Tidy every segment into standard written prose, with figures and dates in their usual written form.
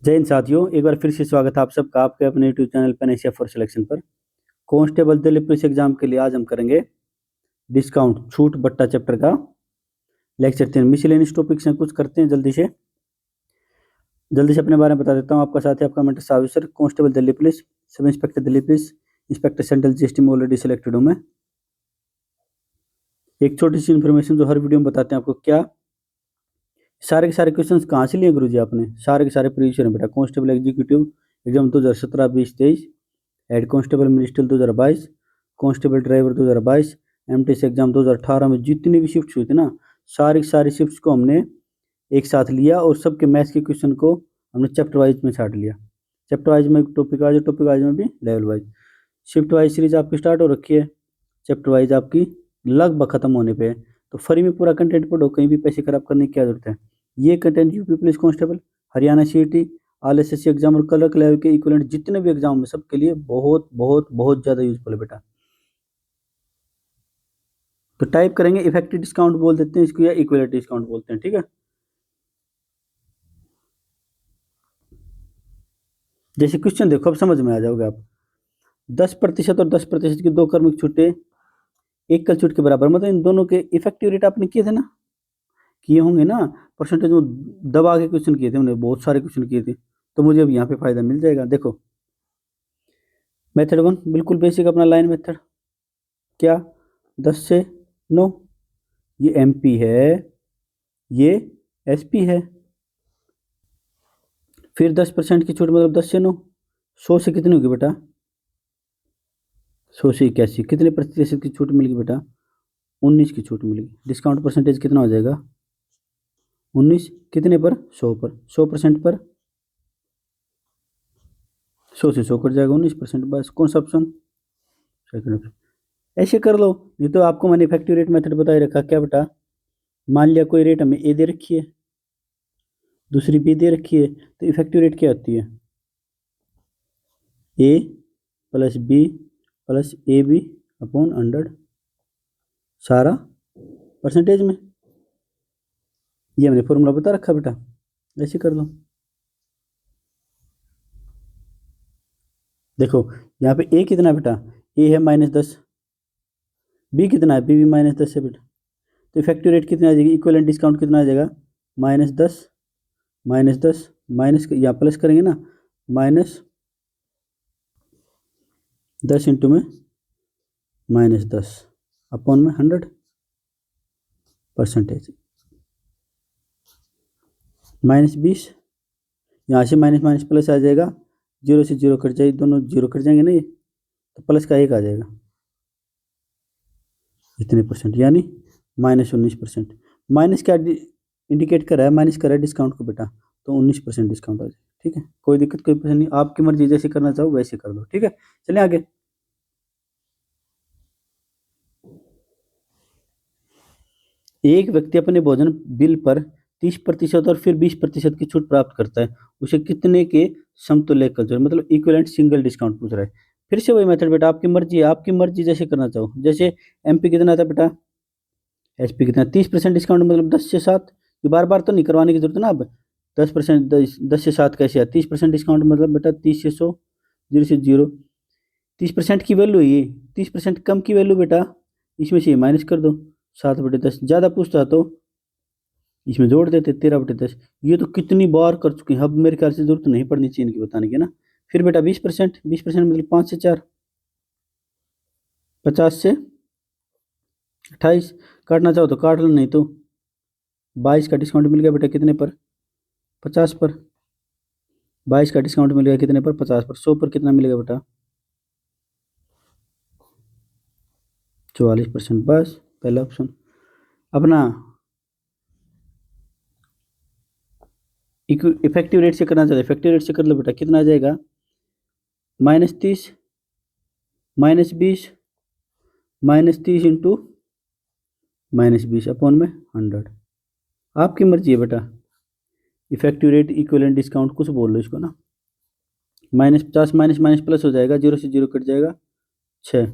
जय हिंद साथियों, एक बार फिर से स्वागत है आप सबका आपके अपने YouTube channel Pen Asia for Selection पर। कांस्टेबल दिल्ली पुलिस एग्जाम के लिए आज हम करेंगे डिस्काउंट छूट बट्टा चैप्टर का लेक्चर 3। मिसलेनियस टॉपिक्स हैं, कुछ करते हैं जल्दी से अपने बारे में बता देता हूँ। आपका साथी आपका मेंटर साहब sir, constable Delhi police, sub inspector Delhi police, inspector central GST में ऑलरेडी सिलेक्टेड हूँ मैं। एक छोटी सी इन्फॉर्मेशन जो हर वीडियो में बताते हैं आपको, क्या सारे के सारे क्वेश्चंस कहाँ से लिए गुरुजी आपने? सारे के सारे प्रीवियस ईयर में बेटा। Constable executive exam 2017-20-23, head constable ministerial 2022, constable driver 2022, MTS exam 2018 में जितनी भी शिफ्ट हुई थी ना, सारी सारी शिफ्ट्स को हमने एक साथ लिया और सबके मैथ्स के क्वेश्चन को हमने चैप्टर वाइज में छाट लिया। चैप्टर वाइज में टॉपिक वाइज, टॉपिक वाइज में भी level wise. Shift wise series आपकी स्टार्ट हो रखी है, चैप्टर वाइज आपकी लगभग खत्म होने पे है। तो फ्री में पूरा कंटेंट पढ़ो, कहीं भी पैसे खराब करने की क्या जरूरत है। ये content UP police constable, Haryana CET, all SSC exam और कलर लेवल के इक्विवेलेंट जितने भी एग्जाम में सबके लिए बहुत बहुत बहुत ज्यादा यूजफुल है बेटा। तो टाइप करेंगे इफेक्टिव डिस्काउंट बोल देते हैं इसको, या इक्विवेलेंट डिस्काउंट बोलते हैं, ठीक है। जैसे क्वेश्चन देखो, अब समझ में आ जाओगे आप। 10% और 10% की दो क्रमिक छूटे एक कल छूट के बराबर, मतलब इन दोनों के इफेक्टिव रेट आपने किए थे ना, किए होंगे ना। परसेंटेज में दबा के क्वेश्चन किए थे उन्हें, बहुत सारे क्वेश्चन किए थे। तो मुझे अब यहाँ पे फायदा मिल जाएगा। देखो मेथड 1 बिल्कुल बेसिक अपना लाइन मेथड, क्या 10 से 9, ये एमपी है, ये एसपी है। फिर 10% की छूट मतलब 10 से 9, 100 से कितनी होगी बेटा? 100 से 81, कितने प्रतिशत की छूट मिलेगी बेटा? 19 की छूट मिलेगी। डिस्काउंट परसेंटेज कितना हो जाएगा? 19, कितने पर? 100 पर। 100% पर 100 से 100 कट जाएगा, 19%। बस कौन सा ऑप्शन? Second option. ऐसे कर लो। ये तो आपको मैंने इफेक्टिव रेट मेथड बता ही रखा। क्या बेटा, मान लिया कोई रेट हमें ए दे रखी है, दूसरी बी दे रखी है, तो इफेक्टिव रेट क्या होती है? A plus B plus A B upon 100, सारा परसेंटेज में। ये हमने फॉर्मूला बता रखा बेटा, ऐसे कर लो। देखो यहाँ पे ए कितना है बेटा? ए है -10, बी कितना है? बी भी -10 है बेटा। तो इफेक्टिव रेट कितना आ जाएगी? इक्विवेलेंट डिस्काउंट कितना आ जाएगा? -10, -10 माइनस या प्लस करेंगे ना, -10 इंटू में -10 अपॉन में 100%। -20, यहाँ से माइनस माइनस प्लस आ जाएगा, 0 से 0 कट जाएगी, दोनों 0 कट जाएंगे ना, ये तो प्लस का 1 आ जाएगा, इतने परसेंट, यानी -19%। माइनस क्या इंडिकेट कर रहा है? माइनस कर रहा है डिस्काउंट को बेटा, तो 19% डिस्काउंट आ जाएगा। ठीक है, कोई दिक्कत कोई परेशानी नहीं, आपकी मर्जी, जैसे करना चाहो वैसे कर दो। ठीक है, चलिए आगे। एक व्यक्ति अपने भोजन बिल पर 30% और फिर 20% की छूट प्राप्त करता है, उसे कितने के समतुल्य कर जो, मतलब इक्विवेलेंट सिंगल डिस्काउंट पूछ रहा है। फिर से वही मेथड बेटा, आपकी मर्जी है, आपकी मर्जी जैसे करना चाहो। जैसे एमपी कितना था बेटा? एसपी कितना? 30% डिस्काउंट मतलब 10 से 7, ये बार बार तो नहीं करवाने की जरूरत है ना। अब 10%, 10 से 7 कैसे है? 30% डिस्काउंट मतलब बेटा 30 से 100, 0 से 0, 30% की वैल्यू है ये। 30% कम की वैल्यू बेटा, इसमें से माइनस कर दो, 7/10। ज़्यादा पूछता तो इसमें जोड़ देते, 13/10। ये तो कितनी बार कर चुके हैं, अब मेरे ख्याल से जरूरत नहीं पड़नी चाहिए इनकी बताने की ना। फिर बेटा 20%, 20% मतलब 5 से 4, 50 से 28। काटना चाहो तो काट लो, नहीं तो 22 का डिस्काउंट मिल गया बेटा, कितने पर? 50 पर। 22 का डिस्काउंट मिल गया कितने पर? 50 पर। 100 पर कितना मिलेगा बेटा? 44%। बस पहला ऑप्शन अपना इफेक्टिव रेट से करना चाहते, इफेक्टिव रेट से कर लो बेटा, कितना आ जाएगा? -30, -20, -30 इंटू -20 अपॉन में 100। आपकी मर्जी है बेटा, इफेक्टिव रेट इक्विवेलेंट डिस्काउंट कुछ बोल लो इसको ना। -50 माइनस माइनस प्लस हो जाएगा, 0 से 0 कट जाएगा, 6,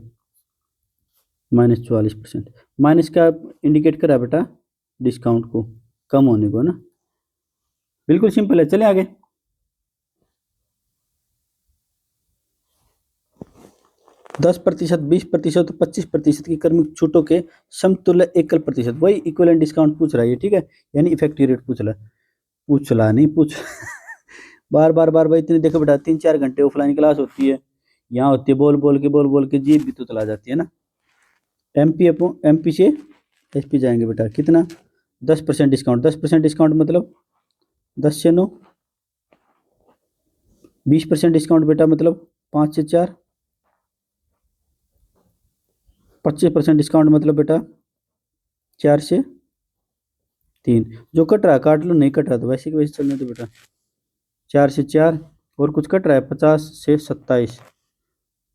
-44%। माइनस क्या इंडिकेट करा बेटा? डिस्काउंट को, कम होने को ना। बिल्कुल सिंपल है, चले आगे। 10%, 20%, 25% की क्रमिक छूटों के समतुल्य एकल प्रतिशत, वही इक्विवेलेंट डिस्काउंट पूछ रहा है ये, ठीक है, यानी इफेक्टिव रेट पूछ रहा नहीं पूछ बार बार इतने देखो बेटा, 3-4 घंटे ऑफलाइन क्लास होती है, यहाँ होती है बोल बोल के जीभ भी तो चला जाती है ना। एमपी से एसपी जाएंगे बेटा, कितना 10% डिस्काउंट, 10% डिस्काउंट मतलब 10 से 9, 20% डिस्काउंट बेटा मतलब 5 से 4, 25% डिस्काउंट मतलब बेटा 4 से 3, जो कट रहा है काट लो, नहीं कट रहा तो वैसे के वैसे चलने दो बेटा। 4 से 4 और कुछ कट रहा है, 50 से 27,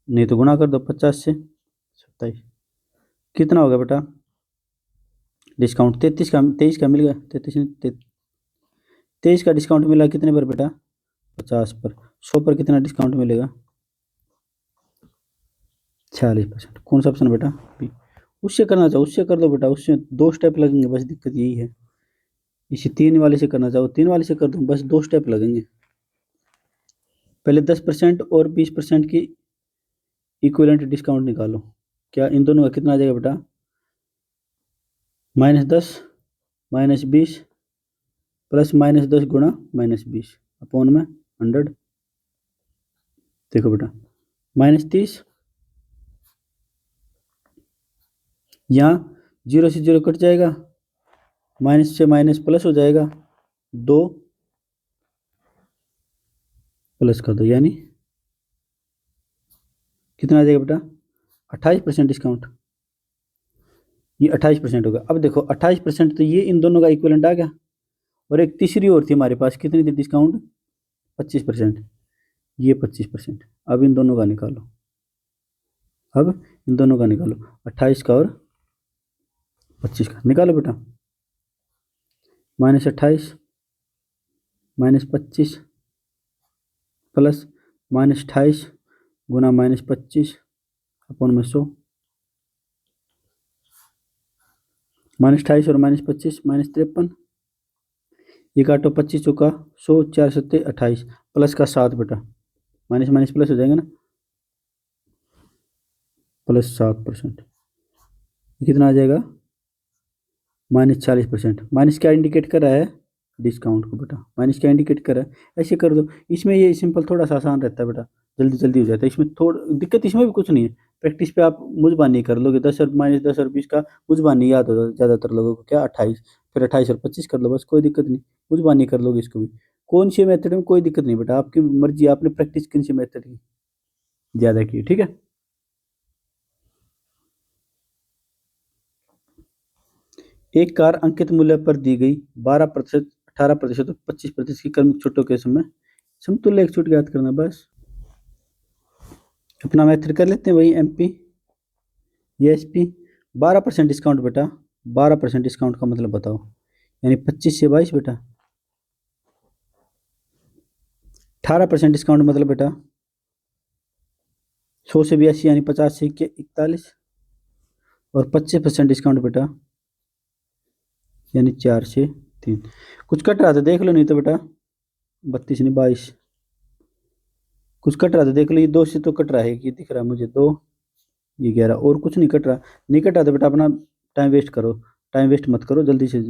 नहीं तो गुणा कर दो, 50 से 27 कितना होगा बेटा डिस्काउंट, 33 का, 23 का मिल गया, 23 का डिस्काउंट मिला कितने पर बेटा, 50 पर, 100 पर कितना डिस्काउंट मिलेगा, 46%। कौन सा ऑप्शन बेटा बी। उससे करना चाहो उससे कर दो बेटा, उससे 2 स्टेप लगेंगे बस, दिक्कत यही है। इसे 3 वाले से करना चाहो 3 वाले से कर दो, बस 2 स्टेप लगेंगे। पहले 10% और 20% की इक्विवेलेंट डिस्काउंट निकालो, क्या इन दोनों का कितना आ जाएगा बेटा, -10 -20 प्लस -10 गुणा -20 अपॉन में 100। देखो बेटा -30, यहाँ 0 से 0 कट जाएगा, माइनस से माइनस प्लस हो जाएगा, 2 प्लस कर दो, यानी कितना आ जाएगा बेटा 28% डिस्काउंट, ये 28% होगा। अब देखो 28% तो ये इन दोनों का इक्विवेलेंट आ गया, और एक तीसरी और थी हमारे पास, कितनी थी डिस्काउंट, 25%, ये 25%। अब इन दोनों का निकालो, अब इन दोनों का निकालो, 28 का और 25 का निकालो बेटा, -28 -25 प्लस -28 गुना -25 अपॉन में 100, -28 और -25 -53, ये काटो 25 का 100, 4 7 28 प्लस का 7 बेटा, माइनस माइनस प्लस हो जाएगा ना, प्लस 7%, कितना आ जाएगा -40%। माइनस क्या इंडिकेट कर रहा है, डिस्काउंट को बेटा, माइनस क्या इंडिकेट कर रहा है, ऐसे कर दो। इसमें ये सिंपल थोड़ा सा आसान रहता है बेटा, जल्दी जल्दी हो जाता है, इसमें थोड़ा दिक्कत इसमें भी कुछ नहीं है, प्रैक्टिस पे आप मुझबानी कर लोगे, 10 और -10 और 20 का मुझबानी याद होता है ज़्यादातर लोगों को, क्या 28, फिर 28 और 25 कर लो, बस कोई दिक्कत नहीं, मुझबानी कर लोगे इसको भी। कौन सी मेथड में कोई दिक्कत नहीं बेटा, आपकी मर्जी, आपने प्रैक्टिस किन सी मेथड की ज़्यादा की, ठीक है। एक कार अंकित मूल्य पर दी गई 12%, 18% और 25% की क्रमिक छूटों के समय समतुल्य एक छूट ज्ञात करना, बस अपना मेथड कर लेते हैं वही एमपी ये एसपी। 12% डिस्काउंट बेटा, 12% डिस्काउंट का मतलब बताओ, यानी 25 से 22 बेटा। 18% डिस्काउंट मतलब बेटा 100 से 82 यानी 50 से 41, और 25% डिस्काउंट बेटा यानी 4 से 3। कुछ कट रहा था देख लो, नहीं तो बेटा 32 नहीं 22, कुछ कट रहा था देख लो, ये 2 से तो कट रहा है, ये दिख रहा है मुझे 2, ये 11, और कुछ नहीं कट रहा, नहीं कटा तो बेटा अपना टाइम वेस्ट करो, टाइम वेस्ट मत करो, जल्दी से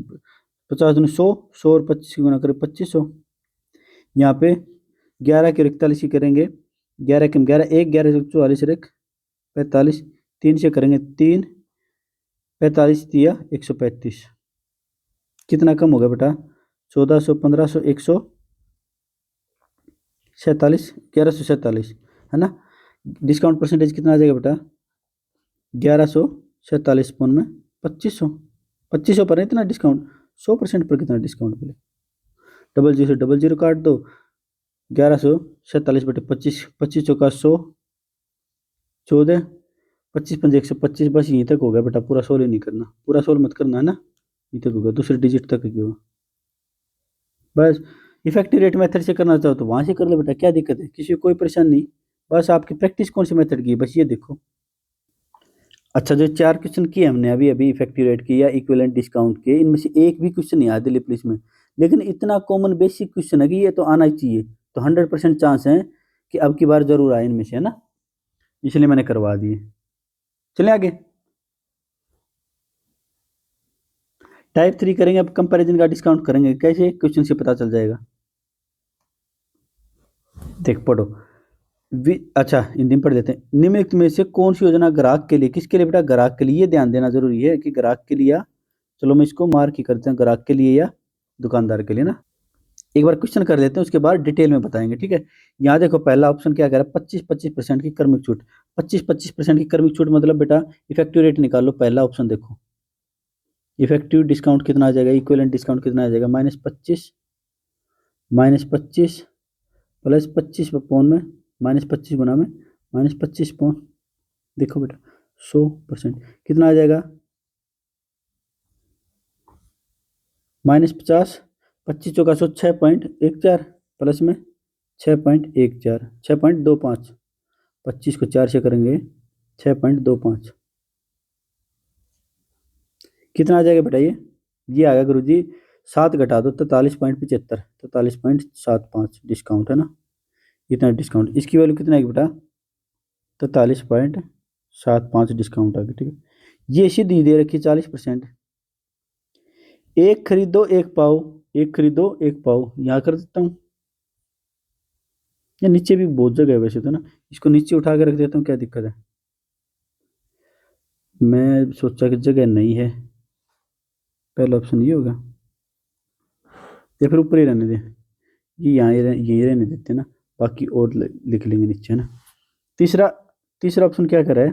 50 दूनी 100, 100 और 25 की गुना करें 2500, यहाँ पे 11 के 41 की करेंगे, 11 के 11 1, 11 से 44 एक 45, 3 से करेंगे 3, 45 दिया 135, कितना कम हो गया बेटा 1400, 1500, 147, 1147 है ना। डिस्काउंट परसेंटेज कितना आ जाएगा बेटा 1147 पौन में 2500, 2500 पर इतना डिस्काउंट, 100% पर कितना डिस्काउंट मिले, 00 काट दो, 1147 बटे 25, 2500 का 100, 14, 25 पंजे 125, बस यहीं तक हो गया बेटा, पूरा 16 नहीं करना, पूरा 16 मत करना है ना, यहीं तक होगा, दूसरे डिजिट तक होगा बस। इफेक्टिव रेट मेथड से करना चाहो तो वहाँ से कर लो बेटा, क्या दिक्कत है, किसी को कोई परेशानी नहीं, बस आपकी प्रैक्टिस कौन सी मेथड की है बस ये देखो। अच्छा, जो 4 क्वेश्चन किए हमने अभी अभी इफेक्टिव रेट की या इक्विवेलेंट डिस्काउंट के, इनमें से एक भी क्वेश्चन नहीं आया दिलीप पुलिस में, लेकिन इतना कॉमन बेसिक क्वेश्चन है कि ये तो आना ही चाहिए, तो 100% चांस है कि अब की बार जरूर आए इनमें से, है ना। इसलिए मैंने करवा दिए। चले आगे। टाइप 3 करेंगे, अब कंपैरिजन का डिस्काउंट करेंगे कैसे, क्वेश्चन से पता चल जाएगा। देख पढ़ो। अच्छा हिंदी में पढ़ लेते हैं। निम्नलिखित में से कौन सी योजना ग्राहक के लिए, किसके लिए बेटा, ग्राहक के लिए, ये ध्यान देना जरूरी है कि ग्राहक के लिए या, चलो मैं इसको मार्क ही करते हैं, ग्राहक के लिए या दुकानदार के लिए ना। एक बार क्वेश्चन कर लेते हैं, उसके बाद डिटेल में बताएंगे, ठीक है। यहाँ देखो पहला ऑप्शन क्या कह रहा है, 25% की क्रमिक छूट। 25% की क्रमिक छूट मतलब बेटा इफेक्टिव रेट निकाल लो। पहला ऑप्शन देखो, इफेक्टिव डिस्काउंट कितना आ जाएगा, इक्विवेलेंट डिस्काउंट कितना आ जाएगा, -25 प्लस 25 पौन में, -25 गुना में -25 पौन, देखो बेटा 100% कितना आ जाएगा, -50, 25 चौका 100, 6.14 प्लस में 6.14, 6.25, 25 को 4 से करेंगे 6.25, कितना आ जाएगा बेटा, ये आएगा गुरु जी 7 घटा दो 43.75, 43.75 डिस्काउंट है ना, इतना डिस्काउंट, इसकी वैल्यू कितना आएगी बेटा 43.75 डिस्काउंट आ गया, ठीक है। ये सीधी दे रखी 40%, एक खरीदो एक पाओ, एक खरीदो एक पाओ, यहाँ कर देता हूँ, या नीचे भी बहुत जगह है वैसे तो ना, इसको नीचे उठा के रख देता हूँ, क्या दिक्कत है, मैं सोचा कि जगह नहीं है, पहला ऑप्शन ये होगा, या फिर ऊपर ही रहने दे, ये यहाँ यही रहने देते ना, बाकी और लिख लेंगे नीचे ना। तीसरा ऑप्शन क्या कर रहा है,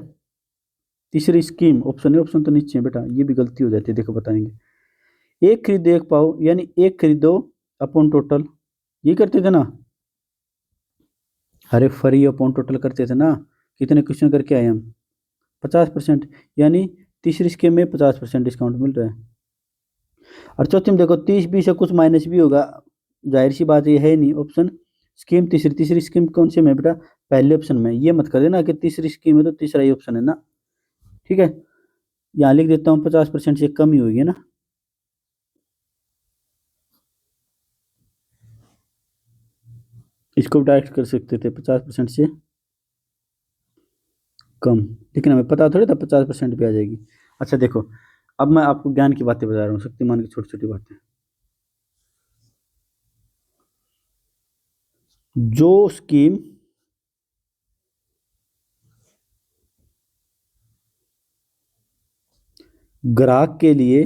तीसरी स्कीम, ऑप्शन है, ऑप्शन तो नीचे है बेटा, ये भी गलती हो जाती है, देखो बताएंगे। एक खरीदो एक पाओ, यानी एक खरीदो अपॉन टोटल, ये करते थे ना, अरे फ्री अपॉन टोटल करते थे ना, कितने क्वेश्चन करके आए हम, 50%, यानी तीसरी स्कीम में 50% डिस्काउंट मिल रहा है। और चौथी में देखो 30-20 से कुछ माइनस भी होगा, जाहिर सी बात ये है नहीं ऑप्शन। स्कीम तीसरी स्कीम कौन सी में बेटा, पहले ऑप्शन में, ये मत कर देना कि तीसरी स्कीम है तो तीसरा ही ऑप्शन है ना, ठीक है। यहाँ लिख देता हूँ 50% से कम ही होगी ना, इसको डायरेक्ट कर सकते थे 50% से कम, लेकिन हमें पता थोड़ी था 50% भी आ जाएगी। अच्छा देखो, अब मैं आपको ज्ञान की बातें बता रहा हूँ, शक्तिमान की छोटी छोटी बातें। जो स्कीम ग्राहक के लिए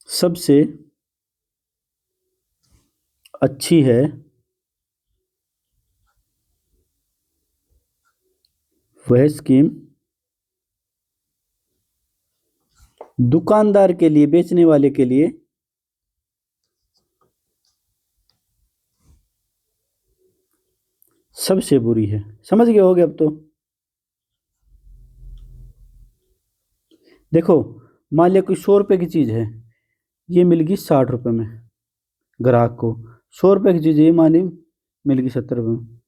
सबसे अच्छी है वह स्कीम दुकानदार के लिए, बेचने वाले के लिए सबसे बुरी है। समझ गए होगे अब तो। देखो मान लिया कोई 100 रुपए की चीज है, ये मिल गई 60 रुपए में ग्राहक को, 100 रुपए की चीज ये मान ली मिल गई 70 रुपए में,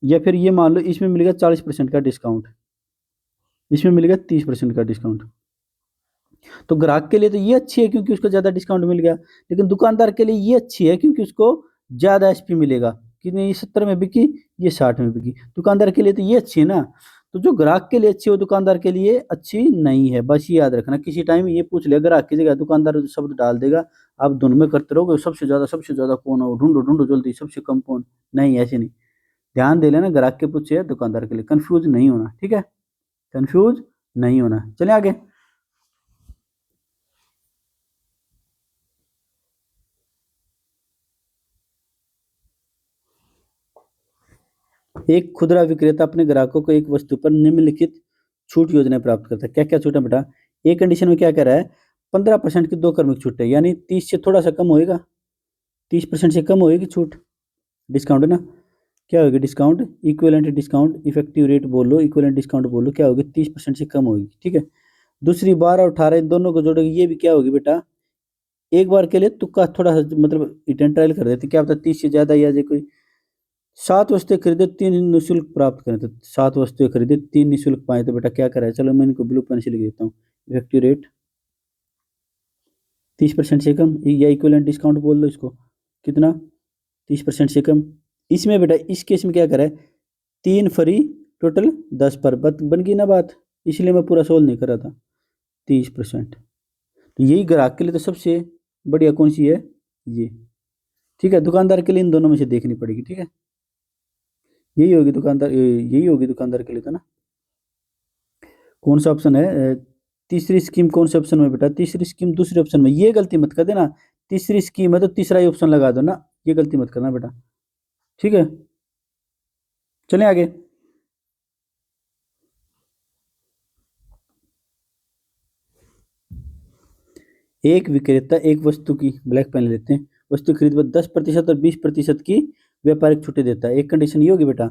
या फिर ये मान लो इसमें मिलेगा 40% का डिस्काउंट, इसमें मिलेगा 30% का डिस्काउंट। तो ग्राहक के लिए तो ये अच्छी है क्योंकि उसको ज्यादा डिस्काउंट मिल गया, लेकिन दुकानदार के लिए ये अच्छी है क्योंकि उसको ज्यादा एसपी मिलेगा, कि नहीं ये 70 में बिकी, ये 60 में बिकी, दुकानदार के लिए तो ये अच्छी है ना। तो जो ग्राहक के लिए अच्छी है वो दुकानदार के लिए अच्छी नहीं है, बस ये याद रखना, किसी टाइम ये पूछ लिया ग्राहक की जगह दुकानदार शब्द डाल देगा, आप दोनों में करते रहोगे सबसे ज्यादा कौन हो, ढूंढो ढूंढो जल्दी सबसे कम कौन, नहीं ऐसे नहीं, ध्यान दे लेना, ग्राहक के पूछे या दुकानदार के लिए, कंफ्यूज नहीं होना, ठीक है, कंफ्यूज नहीं होना। चले आगे। एक खुदरा विक्रेता अपने ग्राहकों को एक वस्तु पर निम्नलिखित छूट योजना प्राप्त करता है, क्या क्या छूट है बेटा, एक कंडीशन में क्या कह रहा है, 15% की 2 क्रमिक छूट है, यानी 30 से थोड़ा सा कम होएगा, 30% से कम होएगी छूट, डिस्काउंट है ना, क्या होगी discount, equivalent discount, effective rate बोल लो, इक्विवेलेंट डिस्काउंट बोल लो, क्या होगी 30% से कम होगी, ठीक है। दूसरी 12 और 18 इन दोनों को जोड़ोगे, ये भी क्या होगी बेटा, एक बार के लिए तुक्का थोड़ा सा मतलब रिटर्न ट्रायल कर देते, क्या पता 30 से ज्यादा या कोई, 7 वस्तुएं खरीदे 3 निःशुल्क प्राप्त करें, तो 7 वस्तुएं खरीदे 3 निःशुल्क पाए, तो बेटा क्या करा है, चलो मैं इनको ब्लू पेन से लिख देता हूँ, इफेक्टिव रेट 30% से कम, या इक्विवेलेंट डिस्काउंट बोल दो इसको, कितना 30% से कम। इसमें बेटा इस केस में क्या करा है, 3 फ्री टोटल 10 पर, बन गई ना बात, इसलिए मैं पूरा सोल्व नहीं कर रहा था। 30%, तो यही ग्राहक के लिए तो सबसे बढ़िया कौन सी है, ये। ठीक है, दुकानदार के लिए इन दोनों में से देखनी पड़ेगी। ठीक है, यही होगी दुकानदार, यही होगी दुकानदार के लिए तो ना। कौन सा ऑप्शन है, तीसरी स्कीम कौन से ऑप्शन में बेटा, तीसरी स्कीम दूसरे ऑप्शन में, ये गलती मत कर देना। तीसरी स्कीम है तो तीसरा ही ऑप्शन लगा दो ना, ये गलती मत करना बेटा। ठीक है, चलें आगे। एक विक्रेता एक वस्तु की, ब्लैक पेन लेते हैं, वस्तु खरीद पर 10% और 20% की व्यापारिक छूटें देता है। एक कंडीशन ये होगी बेटा,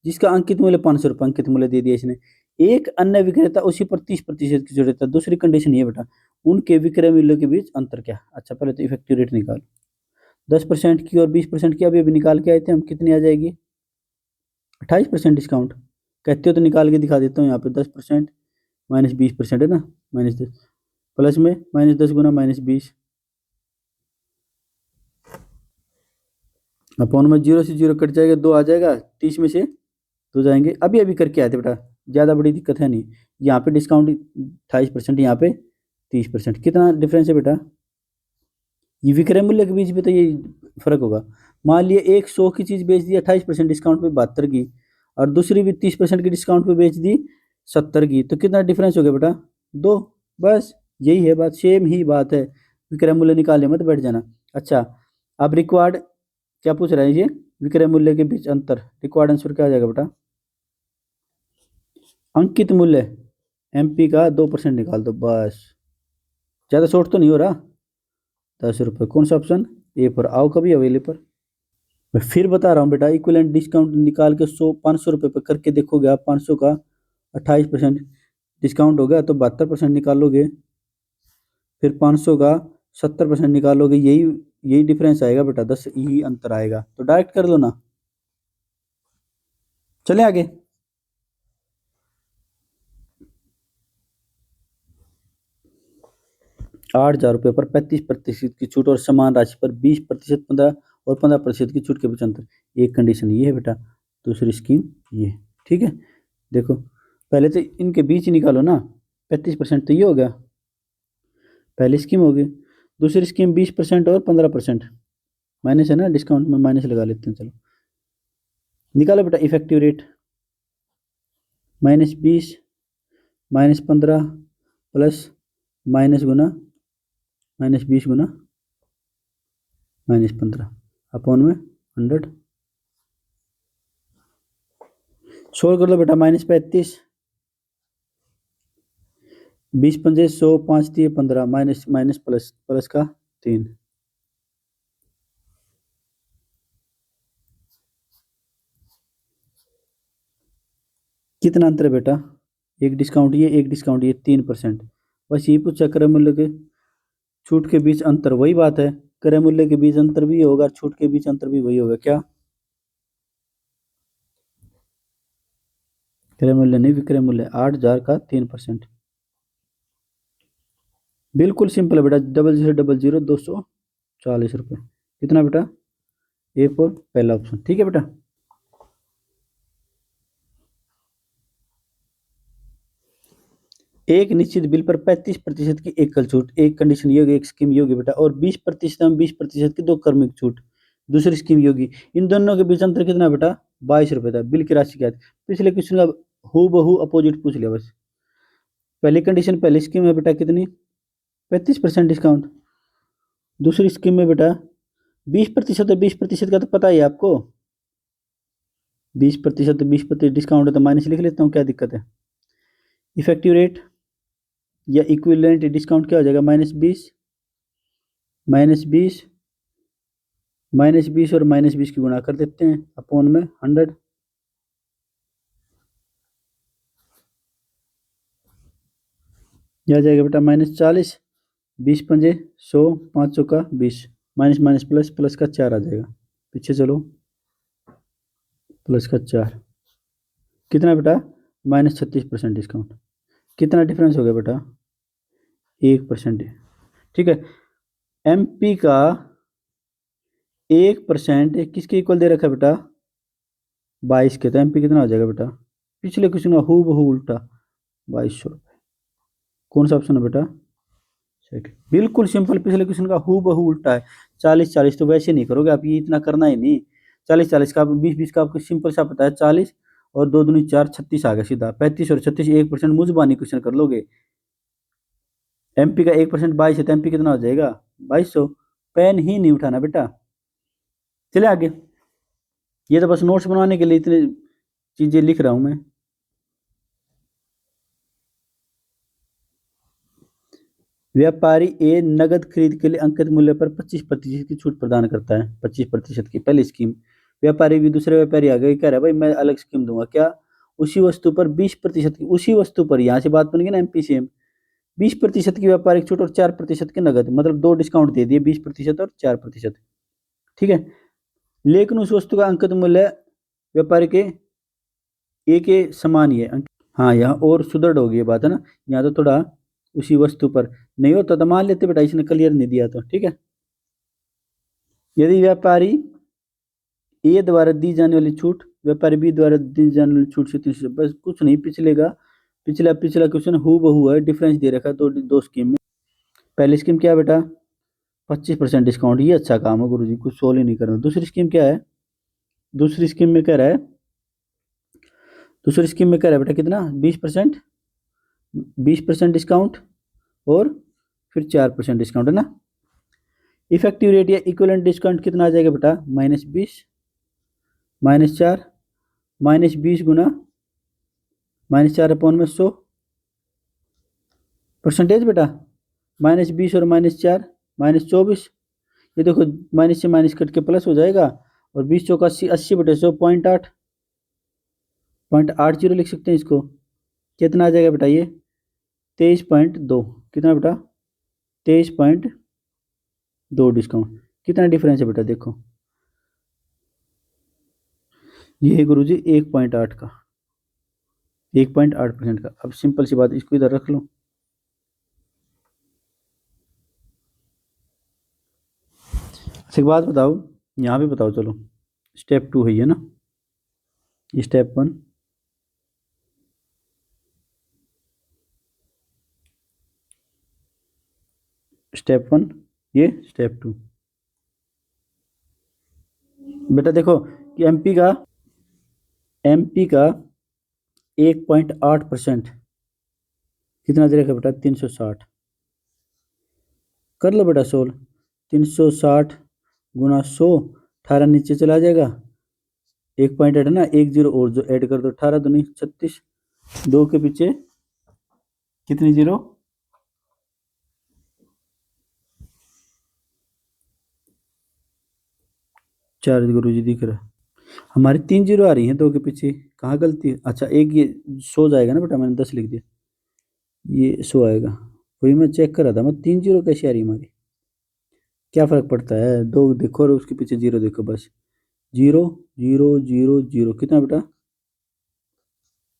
जिसका अंकित मूल्य 500 रुपये अंकित मूल्य दे दिया इसने। एक अन्य विक्रेता उसी पर 30% की छूट देता है। दूसरी कंडीशन ये बेटा, उनके विक्रय मूल्य के बीच अंतर क्या। अच्छा, पहले तो इफेक्टिव रेट निकालो, 10% की और 20% की, अभी निकाल के आए थे हम, कितनी आ जाएगी, 28% डिस्काउंट। कहते हो तो निकाल के दिखा देता हूँ, यहाँ पे 10% माइनस 20% है ना, -10 प्लस में -10 गुना -20 अपॉन में 0 से 0 कट जाएगा, 2 आ जाएगा, 30 में से 2 जाएंगे। अभी अभी करके आए थे बेटा, ज़्यादा बड़ी दिक्कत है नहीं। यहाँ पे डिस्काउंट 28%, यहाँ पे 30%, कितना डिफरेंस है बेटा, ये विक्रय मूल्य के बीच में तो ये फर्क होगा। मान लिया एक 100 की चीज़ बेच दी 28% डिस्काउंट पे 72 की, और दूसरी भी 30% की डिस्काउंट पे बेच दी 70 की, तो कितना डिफरेंस हो गया बेटा, 2। बस यही है बात, सेम ही बात है। विक्रय मूल्य निकालने मत बैठ जाना। अच्छा, अब रिक्वायर्ड क्या पूछ रहा है ये, विक्रय मूल्य के बीच अंतर, रिक्वायर्ड आंसर क्या आ जाएगा बेटा, अंकित मूल्य एमपी का 2% निकाल दो बस, ज़्यादा शॉर्ट तो नहीं हो रहा। 10 रुपये, कौन सा ऑप्शन, ए पर। आओ कभी हवेली पर, मैं फिर बता रहा हूँ बेटा, इक्विवेलेंट डिस्काउंट निकाल के 500 रुपये पर करके देखोगे आप, 500 का 28% डिस्काउंट हो गया तो 72% निकालोगे, फिर 500 का 70% निकालोगे, यही यही डिफरेंस आएगा बेटा, 10 ही अंतर आएगा, तो डायरेक्ट कर लो ना। चले आगे। 8,000 रुपये पर 35% की छूट और समान राशि पर 20%, 15 और 15% की छूट के बीच अंतर। एक कंडीशन ये है बेटा, दूसरी स्कीम ये। ठीक है, देखो पहले तो इनके बीच ही निकालो ना, 35% तो ये हो गया, पहली स्कीम होगी। दूसरी स्कीम 20% और 15%, माइनस है ना, डिस्काउंट में माइनस लगा लेते हैं। चलो निकालो बेटा, इफेक्टिव रेट -20 -15 प्लस माइनस गुना -20 गुना -15 अपॉन में 100। सोल्व कर लो बेटा, -35 20 पंजे 100 5 दिए 15 माइनस माइनस प्लस प्लस का 3, कितना अंतर है बेटा, एक डिस्काउंट ये, एक डिस्काउंट ये, 3%। बस यही पूछा, क्रय मूल्य के छूट के बीच अंतर, वही बात है, क्रय मूल्य के बीच अंतर भी होगा, छूट के बीच अंतर भी वही होगा। क्या, क्रय मूल्य नहीं, विक्रय मूल्य, 8,000 का 3%। बिल्कुल सिंपल है बेटा, 0000 240 रुपये, कितना बेटा, ए फॉर पहला ऑप्शन। ठीक है बेटा, एक निश्चित बिल पर 35% की एकल छूट, एक कंडीशन ये होगी, एक स्कीम ये होगी बेटा, और 20% में 20% की 2 क्रमिक छूट, दूसरी स्कीम ये होगी। इन दोनों के बीच अंतर कितना बेटा, 22 रुपये था। बिल की राशि क्या है, पिछले क्वेश्चन का हूबहू अपोजिट पूछ लिया बस। पहली कंडीशन, पहली स्कीम है बेटा कितनी, 35% डिस्काउंट। दूसरी स्कीम में बेटा 20% और 20% का तो पता ही है आपको, 20% तो 20% डिस्काउंट है तो माइनस लिख लेता हूँ, क्या दिक्कत है। इफेक्टिव रेट या इक्विवेलेंट डिस्काउंट क्या हो जाएगा, -20 -20 -20 और -20 की गुणा कर देते हैं अपॉन में 100। यह आ जाएगा बेटा -40 20 पंजे 100 500 का 20 माइनस माइनस प्लस प्लस का 4 आ जाएगा, पीछे चलो, प्लस का 4, कितना बेटा, -36% डिस्काउंट, कितना डिफरेंस हो गया बेटा, 1%। ठीक है, एमपी का 1% किसके इक्वल दे रखा है बेटा? 22 के। तो एमपी कितना हो जाएगा बेटा? पिछले क्वेश्चन का हू बहू उल्टा, 2200 रुपये। कौन सा ऑप्शन है बेटा? सेकंड। बिल्कुल सिंपल, पिछले क्वेश्चन का हू बहू उल्टा है। 40-40 तो वैसे नहीं करोगे आप, ये इतना करना ही नहीं। 40-40 का 20-20 का आपको सिंपल सा पता है, 40 और 2 दूनी 4, 36 आ गया सीधा। 35 और 36 1% मुझबानी क्वेश्चन कर लोगे। एमपी का 1% 22 है, तो एमपी कितना हो जाएगा? 2200। पेन ही नहीं उठाना बेटा। चले आगे। ये तो बस नोट्स बनाने के लिए इतने चीजें लिख रहा हूं मैं। व्यापारी ए नगद खरीद के लिए अंकित मूल्य पर 25% की छूट प्रदान करता है। 25% की पहली स्कीम। व्यापारी भी दूसरे व्यापारी आ गए, कह रहा है भाई मैं अलग स्कीम दूंगा। क्या? उसी वस्तु पर 20% की, उसी वस्तु पर, यहाँ से बात बन गई ना एमपीसीएम। 20% की व्यापारिक छूट और 4% के नगद, मतलब 2 डिस्काउंट दे दिए, 20% और 4%। ठीक है। लेकिन उस वस्तु का अंकित मूल्य व्यापारी के ए के समान ही है। हाँ, यहाँ और सुदृढ़ होगी ये बात है ना। यहाँ तो थोड़ा उसी वस्तु पर नहीं होता तो मान लेते बेटा, इसने क्लियर नहीं दिया तो। ठीक है। यदि व्यापारी ए द्वारा दी जाने वाली छूट व्यापारी बी द्वारा दी जाने वाली छूट से 300, बस कुछ नहीं, पिछला पिछला क्वेश्चन हु बहू है, डिफरेंस दे रखा है दो स्कीम में। पहली स्कीम क्या है बेटा? 25% डिस्काउंट, ये अच्छा काम है गुरुजी, कुछ सोल्व ही नहीं करना। दूसरी स्कीम क्या है? दूसरी स्कीम में कह रहा है, दूसरी स्कीम में कह रहा है बेटा कितना? 20%, 20% डिस्काउंट और फिर 4% डिस्काउंट है ना। इफेक्टिव रेट या इक्विवेलेंट डिस्काउंट कितना आ जाएगा बेटा? -20, -4, -20 गुना -4 में 100 परसेंटेज बेटा। -20 और -4 -24। ये देखो माइनस से माइनस कट के प्लस हो जाएगा, और 20 चौका 80, 80/100 0.80 लिख सकते हैं इसको। कितना आ जाएगा बेटा ये? 23.2। कितना बेटा? 23.2 डिस्काउंट। कितना डिफरेंस है बेटा? देखो ये है गुरुजी 1.8 का, 1.8% का। अब सिंपल सी बात, इसको इधर रख लो। एक बात बताओ, यहाँ भी बताओ, चलो स्टेप 2 है ये ना, स्टेप 1। स्टेप 1 ये, स्टेप 2। बेटा देखो कि एमपी का 1.8% कितना दे रखा बेटा? 360। कर लो बेटा सोल्व। 360 गुना 100, 18 नीचे चला जाएगा। 1.8 है ना, 10 और जो ऐड कर दो, 18 दूनी 36, 2 के पीछे कितनी जीरो? 4 गुरुजी दिख रहा है। हमारी 3 जीरो आ रही हैं 2 के पीछे, कहाँ गलती है? अच्छा एक ये 100 जाएगा ना बेटा, मैंने 10 लिख दिया, ये 100 आएगा। वही मैं चेक कर रहा था, मैं 3 जीरो कैसे आ रही हमारी? क्या फर्क पड़ता है? 2 देखो और उसके पीछे जीरो देखो, बस 0 0 0 0। कितना बेटा?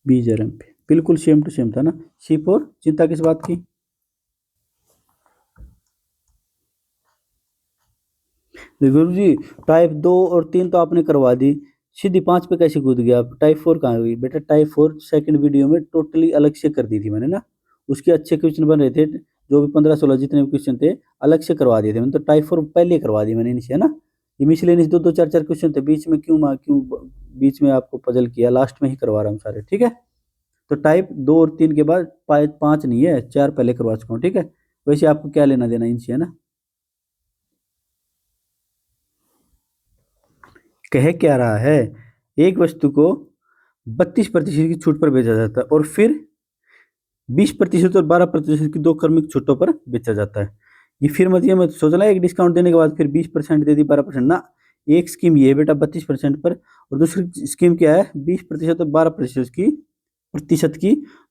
20,000 एमपी। बिल्कुल सेम टू सेम था ना। C4 चिंता किस बात की? गुरु जी टाइप 2 और 3 तो आपने करवा दी, सीधी 5 पे कैसे कूद गया आप? टाइप 4 कहाँ हुई बेटा? टाइप 4 सेकंड वीडियो में टोटली अलग से कर दी थी मैंने ना। उसके अच्छे क्वेश्चन बन रहे थे, जो भी 15-16 जितने भी क्वेश्चन थे अलग से करवा दिए थे मैंने। तो टाइप 4 पहले करवा दी मैंने इनसे, है ना। ये मिसलेनियस 2-2 4-4 क्वेश्चन थे बीच में, क्यों बीच में आपको पजल किया? लास्ट में ही करवा रहा हूँ सारे, ठीक है। तो टाइप 2 और 3 के बाद 5 नहीं है, 4 पहले करवा चुका हूँ, ठीक है। वैसे आपको क्या लेना देना इनसे, है ना। कह क्या रहा है? एक वस्तु को 32% की छूट पर बेचा जाता है और फिर 20% और 12% की 2 क्रमिक छूटों पर बेचा जाता है। ये फिर मत ये मत सोचना एक डिस्काउंट देने के बाद फिर 20% दे दी, 12% ना। एक स्कीम ये है बेटा 32% पर, और दूसरी स्कीम क्या है? 20% और 12% की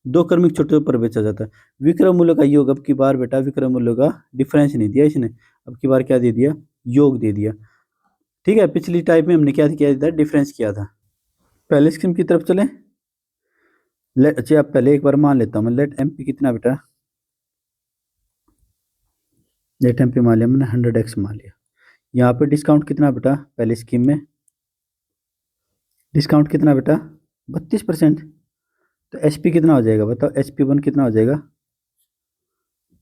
2 क्रमिक छूटों पर बेचा जाता है। विक्रय मूल्य का योग, अब की बार बेटा विक्रय मूल्य का डिफरेंस नहीं दिया इसने, अब की बार क्या दे दिया? योग दे दिया। ठीक है। पिछली टाइप में हमने क्या किया था? डिफरेंस किया था। पहले स्कीम की तरफ चलें। लेट, अच्छा आप पहले एक बार मान लेता हूँ मैं, लेट एमपी कितना बेटा? ये टाइम पे मान लिया मैंने 100x मान लिया। यहाँ पे डिस्काउंट कितना बेटा, पहले स्कीम में डिस्काउंट कितना बेटा 32%। तो एच पी कितना हो जाएगा बताओ, HP1 कितना हो जाएगा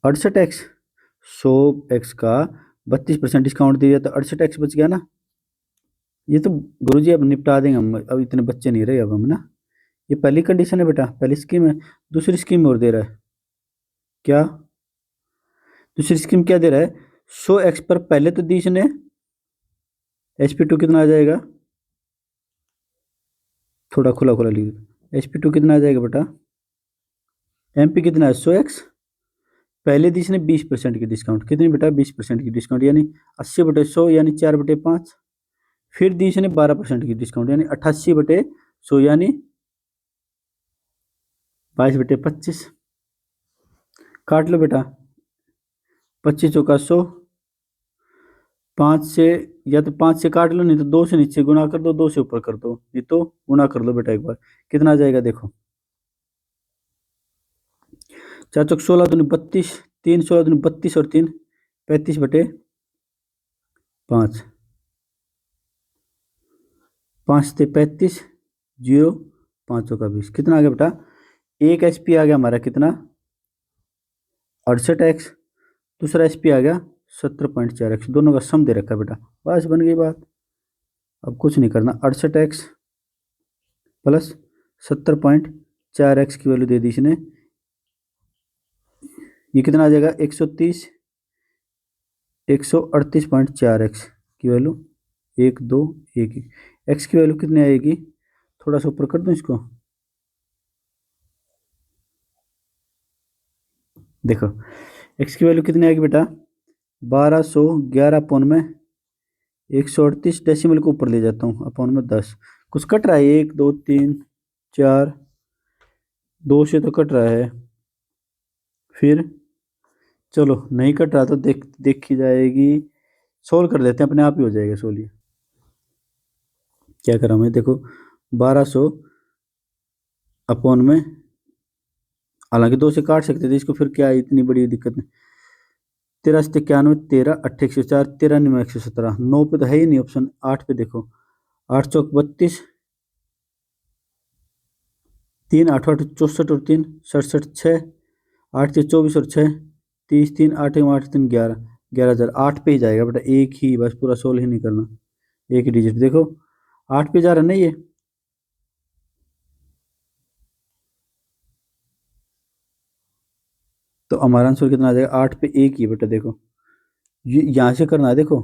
68x। 100x का 32% डिस्काउंट दिया तो 68x बच गया ना। ये तो गुरुजी अब निपटा देंगे हम, अब इतने बच्चे नहीं रहे अब हम ना। ये पहली कंडीशन है बेटा, पहली स्कीम है। दूसरी स्कीम में और दे रहा है क्या, दूसरी स्कीम क्या दे रहा है, 100x पर पहले तो दी इसने, HP2 कितना आ जाएगा, थोड़ा खुला खुला लिख दो, HP2 कितना आ जाएगा बेटा, MP कितना है 100x, पहले दी इसने 20% की डिस्काउंट, कितनी बेटा 20% की डिस्काउंट, यानी 80/100 यानी 4/5। फिर दी इसने 12% की डिस्काउंट यानी 88/100 यानी 22/25। काट लो बेटा, 25 चौका 100, 5 से, या तो 5 से काट लो, नहीं तो 2 से नीचे गुना कर दो, 2 से ऊपर कर दो, नहीं तो गुना कर लो बेटा एक बार, कितना आ जाएगा देखो, 4 चौक 16 दूनी 32, 3 16 दूनी 32 और 3 35/5, 5 से 35, 0, 5 चौका 20, कितना आ गया बेटा, एक HP आ गया हमारा कितना 68x, दूसरा HP आ गया 17.4x, दोनों का सम दे रखा है बेटा, बस बन गई बात। अब कुछ नहीं करना, 68x प्लस 17.4x की वैल्यू दे दी इसने, ये कितना आ जाएगा 130, 138.4x की वैल्यू 1 2 1 x की वैल्यू कितनी आएगी, थोड़ा सा ऊपर कर दूं इसको, देखो x की वैल्यू कितनी आएगी बेटा 1211 अपॉन में 138, डेसिमल को ऊपर ले जाता हूँ, अपॉन में 10, कुछ कट रहा है 1 2 3 4, 2 से तो कट रहा है, फिर चलो नहीं कट रहा तो देखी जाएगी, सोल्व कर देते हैं, अपने आप ही हो जाएगा सोल्व। क्या करा मैं देखो 1200 अपॉन में, हालांकि 2 से काट सकते थे इसको, फिर क्या इतनी बड़ी दिक्कत नहीं, 13 13 8 104 93 117, 9 पे तो है ही नहीं ऑप्शन, 8 पे देखो, 8 चौक 32, 3 8 8 64 और 3 67 6, 8 से 24 और 6 30, 3 8 8 3 11, 11,000, 8 पे ही जाएगा बेटा, एक ही बस, पूरा सोल्व ही नहीं करना, एक ही डिजिट देखो 8 पे जा रहा है ना ये, तो हमारा आंसर कितना आ जाएगा 8 पे एक ही बेटा, देखो ये यहाँ से करना है, देखो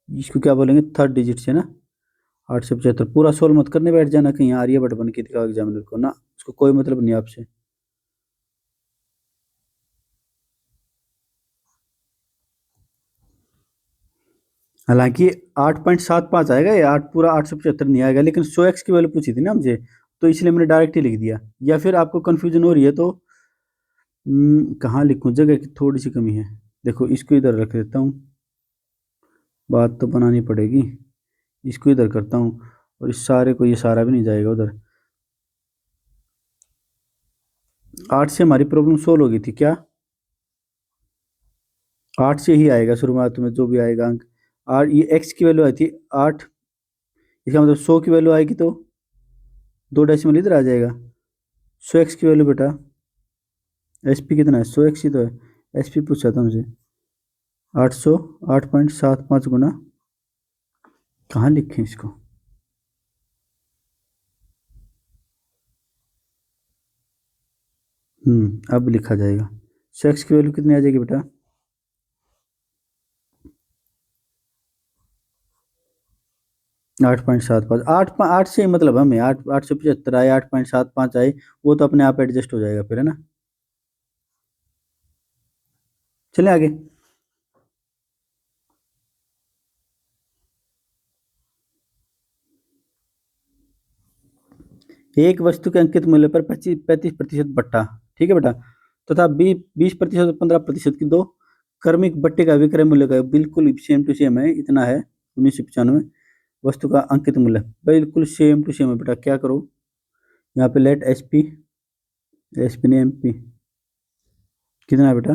इसको क्या बोलेंगे थर्ड डिजिट से ना, 875, पूरा सोल्व मत करने बैठ जाना कहीं आर्यभट्ट बन के दिखाओ एग्जामिनर को ना, उसको कोई मतलब नहीं आपसे। हालांकि 8.75 आएगा ये, 8 पूरा 875 नहीं आएगा, लेकिन 100x की वैल्यू पूछी थी ना मुझे, तो इसलिए मैंने डायरेक्ट ही लिख दिया, या फिर आपको कन्फ्यूजन हो रही है तो कहाँ लिखूँ, जगह की थोड़ी सी कमी है, देखो इसको इधर रख देता हूँ, बात तो बनानी पड़ेगी, इसको इधर करता हूँ, और इस सारे को, ये सारा भी नहीं जाएगा उधर, 8 से हमारी प्रॉब्लम सोल्व हो गई थी क्या, 8 से ही आएगा शुरुआत में जो भी आएगा अंक, और ये x की वैल्यू आई थी 8, इसका मतलब 100 की वैल्यू आएगी तो 2 डेसिमल इधर आ जाएगा, 100x की वैल्यू बेटा, HP कितना है 100x ही तो है, HP पूछा था मुझे, 800 8.75 गुना, कहाँ लिखें इसको, अब लिखा जाएगा, 100x की वैल्यू कितनी आ जाएगी बेटा 8.75, 8 से ही मतलब हमें 875 आए, 8.75 आए, वो तो अपने आप एडजस्ट हो जाएगा फिर, है ना। चले आगे, एक वस्तु के अंकित मूल्य पर 35% बट्टा, ठीक है बेटा, तथा 20% और 15% की दो क्रमिक बट्टे का विक्रय मूल्य का बिल्कुल सेम टू सेम है, इतना है 1995, वस्तु का अंकित मूल्य बिल्कुल सेम टू सेम है बेटा, क्या करो यहाँ पे लेट एसपी ने एमपी कितना है बेटा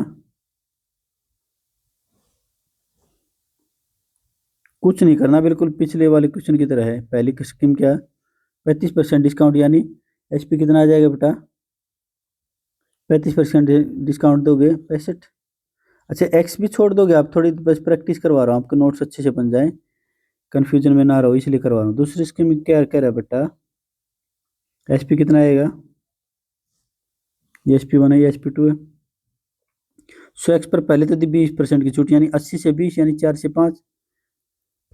कुछ नहीं करना, बिल्कुल पिछले वाले क्वेश्चन की तरह है। पहली स्कीम क्या है, 35% डिस्काउंट, यानी एचपी कितना आ जाएगा बेटा, 35% डिस्काउंट दोगे 65। अच्छा एक्स भी छोड़ दोगे आप, थोड़ी बस प्रैक्टिस करवा रहा हूँ, आपके नोट्स अच्छे से बन जाए, कंफ्यूजन में ना रहो इसलिए करवा रहा हूँ। दूसरी स्कीम में क्या कह रहा है बेटा, एचपी कितना आएगा, ये HP1 है, ये HP2 है। 100x पर पहले तो दी 20% की छूट, यानी 80 से 20, यानी 4 से 5,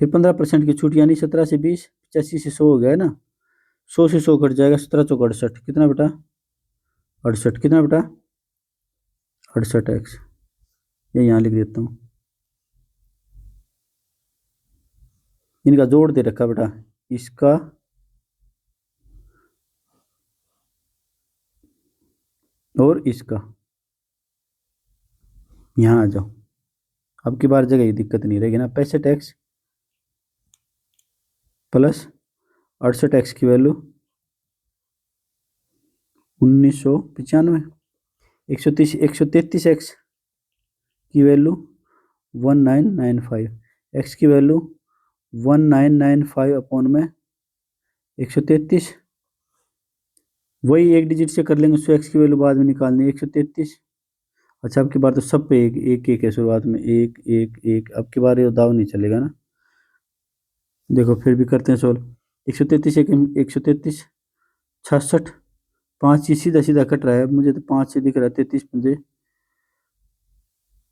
फिर 15% की छूट, यानी 17 से 20, 85 से 100 हो गया है ना, 100 से 100 कट जाएगा, 17 चौक 68, कितना बेटा 68, कितना बेटा 68x, ये यहाँ लिख देता हूँ, इनका जोड़ दे रखा बेटा, इसका और इसका, यहाँ आ जाओ, अब की बार जगह ही दिक्कत नहीं रहेगी ना। 65x प्लस 68x की वैल्यू 1995, 133x की वैल्यू 1995, x की वैल्यू 1995 अपॉन में 133, वही एक डिजिट से कर लेंगे, 100x की वैल्यू बाद में निकालनी है 133। अच्छा अब की बार तो सब पे एक एक एक है, शुरुआत में एक एक एक, अब की बार ये दाव नहीं चलेगा ना। देखो फिर भी करते हैं सोल्व, 133 एक 133, 66, 5 सीधा सीधा कट रहा है, मुझे तो 5 से दिख रहा है, 33 पंजे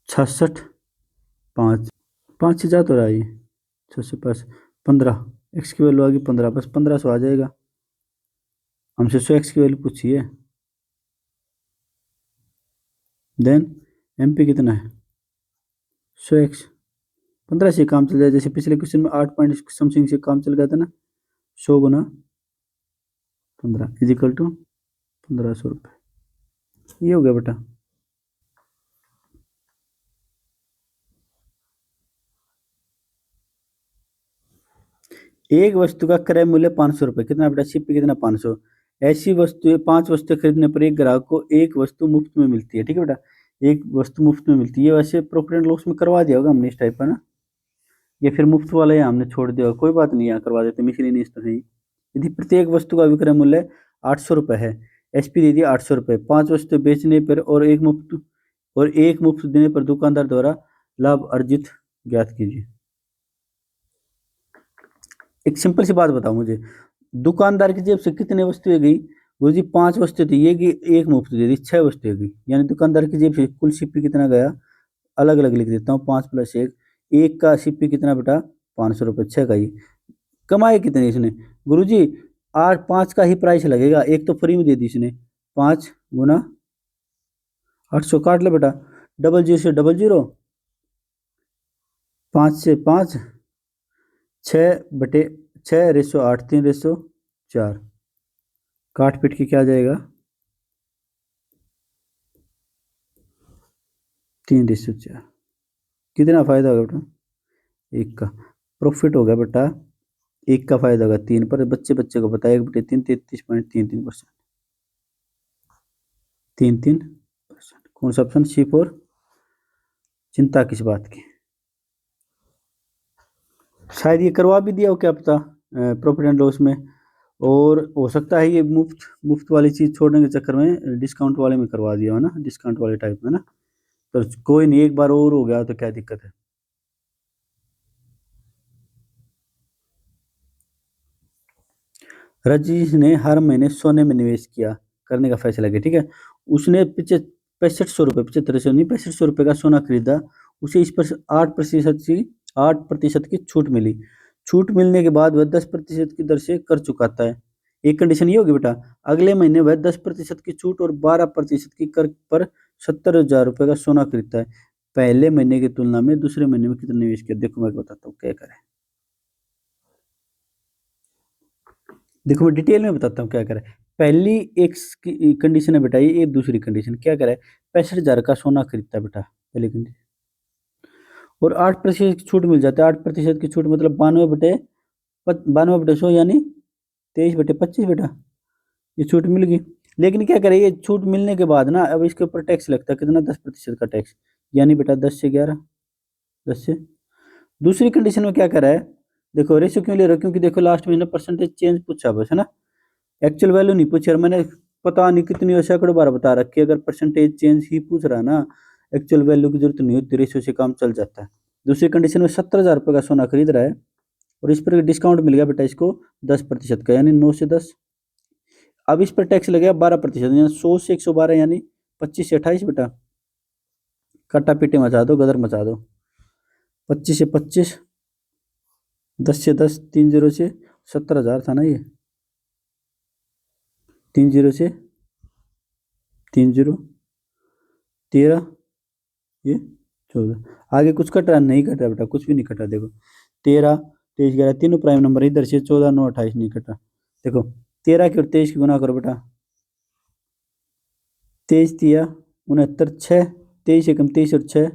66, 5 5 से जा तो रहा है ये, 6 से 5 15, एक्स की वैल्यू आ गई 15, बस 1500 आ जाएगा। हमसे 100x की वैल्यू पूछी है, देन MP कितना है 100x, 15 से काम चल जाए, जैसे पिछले क्वेश्चन में 8 पॉइंट समथिंग से काम चल गया था ना, 100 गुना 15 इजिकल टू 1500 रुपये, ये हो गया बेटा। एक वस्तु का क्रय मूल्य 500 रुपये, कितना बेटा CP कितना 500, ऐसी वस्तु 5 वस्तुएं खरीदने पर एक ग्राहक को एक वस्तु मुफ्त में मिलती है, ठीक है बेटा, एक वस्तु मुफ्त में मिलती है, वैसे प्रॉफिट एंड लॉस में करवा दिया होगा हमने इस टाइप का ना, या फिर मुफ्त वाला ही हमने छोड़ दिया, कोई बात नहीं, यहाँ करवा देते, मिसलेनियस तो नहीं। यदि प्रत्येक वस्तु का विक्रय मूल्य 800 रुपये है, SP दे दिया 800 रुपये, 5 वस्तु बेचने पर और एक मुफ्त देने पर दुकानदार द्वारा लाभ अर्जित ज्ञात कीजिए। एक सिंपल सी बात बताओ मुझे, दुकानदार की जेब से कितने वस्तुएं गई, गुरु जी 5 वस्तुएं थी, ये की एक मुफ्त दे दी, 6 वस्तुएं गई, यानी दुकानदार की जेब से कुल CP कितना गया, अलग अलग लिख देता हूँ, 5 + 1, एक का CP कितना बेटा 500 रुपये, 6 का ही, कमाए कितने इसने, गुरुजी 5 का ही प्राइस लगेगा, एक तो फ्री में दे दी इसने, 5 गुना 800, काट ले बेटा, 00 से 00, 5 से 5, 6/6 3/4, काट पीट के क्या आ जाएगा 3/4, कितना फायदा होगा बेटा, एक का प्रॉफिट होगा बेटा, एक का फायदा होगा 3 पर, बच्चे को पता है 1/3 33.33%, 33%, कौन सा ऑप्शन C4, चिंता किस बात की, शायद ये करवा भी दिया हो क्या पता प्रॉफिट एंड लॉस में, और हो सकता है ये मुफ्त वाली चीज़ छोड़ने के चक्कर में डिस्काउंट वाले में करवा दिया हो ना, डिस्काउंट वाले टाइप में ना, तो कोई नहीं, एक बार और हो गया तो क्या दिक्कत है। रजनीश ने हर महीने सोने में निवेश किया करने का फैसला किया, ठीक है, उसने 6500 रुपये, 7500 नहीं 6500 रुपये का सोना खरीदा, उसे इस पर 8% की छूट मिली, छूट मिलने के बाद वह 10% की दर से कर चुकाता है। एक कंडीशन ये होगी बेटा, अगले महीने वह 10% की छूट और 12% की कर पर 70,000 रुपये का सोना खरीदता है, पहले महीने की तुलना में दूसरे महीने में कितना निवेश किया, देखो मैं बताता हूँ क्या करें, देखो मैं डिटेल में बताता हूँ क्या करें। पहली एक कंडीशन है बेटा, ये दूसरी कंडीशन क्या करे, 65,000 का सोना खरीदता है बेटा, पहली कंडीशन, और 8% की छूट मिल जाता है, 8% की छूट मतलब 92/100, यानी 23/25 बेटा, ये छूट मिल गई। लेकिन क्या करें, ये छूट मिलने के बाद ना अब इसके ऊपर टैक्स लगता है, कितना 10% का टैक्स, यानी बेटा 10 से 11, 10 से दूसरी कंडीशन में क्या कर रहा है, देखो रेशियो क्यों ले रहा है, क्योंकि देखो लास्ट में ना परसेंटेज चेंज पूछा बस, है ना, एक्चुअल वैल्यू नहीं पूछी। और मैंने पता नहीं कितनी सैकड़ों बार बता रखी है, अगर परसेंटेज चेंज ही पूछ रहा है ना, एक्चुअल वैल्यू की जरूरत नहीं होती, रेशियो से काम चल जाता है। दूसरी कंडीशन में 70,000 रुपये का सोना खरीद रहा है और इस पर डिस्काउंट मिल गया बेटा इसको 10% का, यानी 9 से 10। अब इस पर टैक्स लगेगा 12%, यानी 100 से 112, यानी 25 से 28 बेटा। कट्टा पीटे मचा दो, गदर मचा दो। 25 से 25, 10 से 10, 3 0 से 70,000 था ना ये, 3 0 से 3 0, 13, ये 14। आगे कुछ कट रहा नहीं, कट रहा बेटा, कुछ भी नहीं कट रहा। देखो 13, 23, 11 तीनों प्राइम नंबर इधर से, 14, 9, 28 नहीं कट रहा। देखो 13 की और 23 की गुना करो बेटा, 23 तिया 69, 6, 23 एकम 23 और 6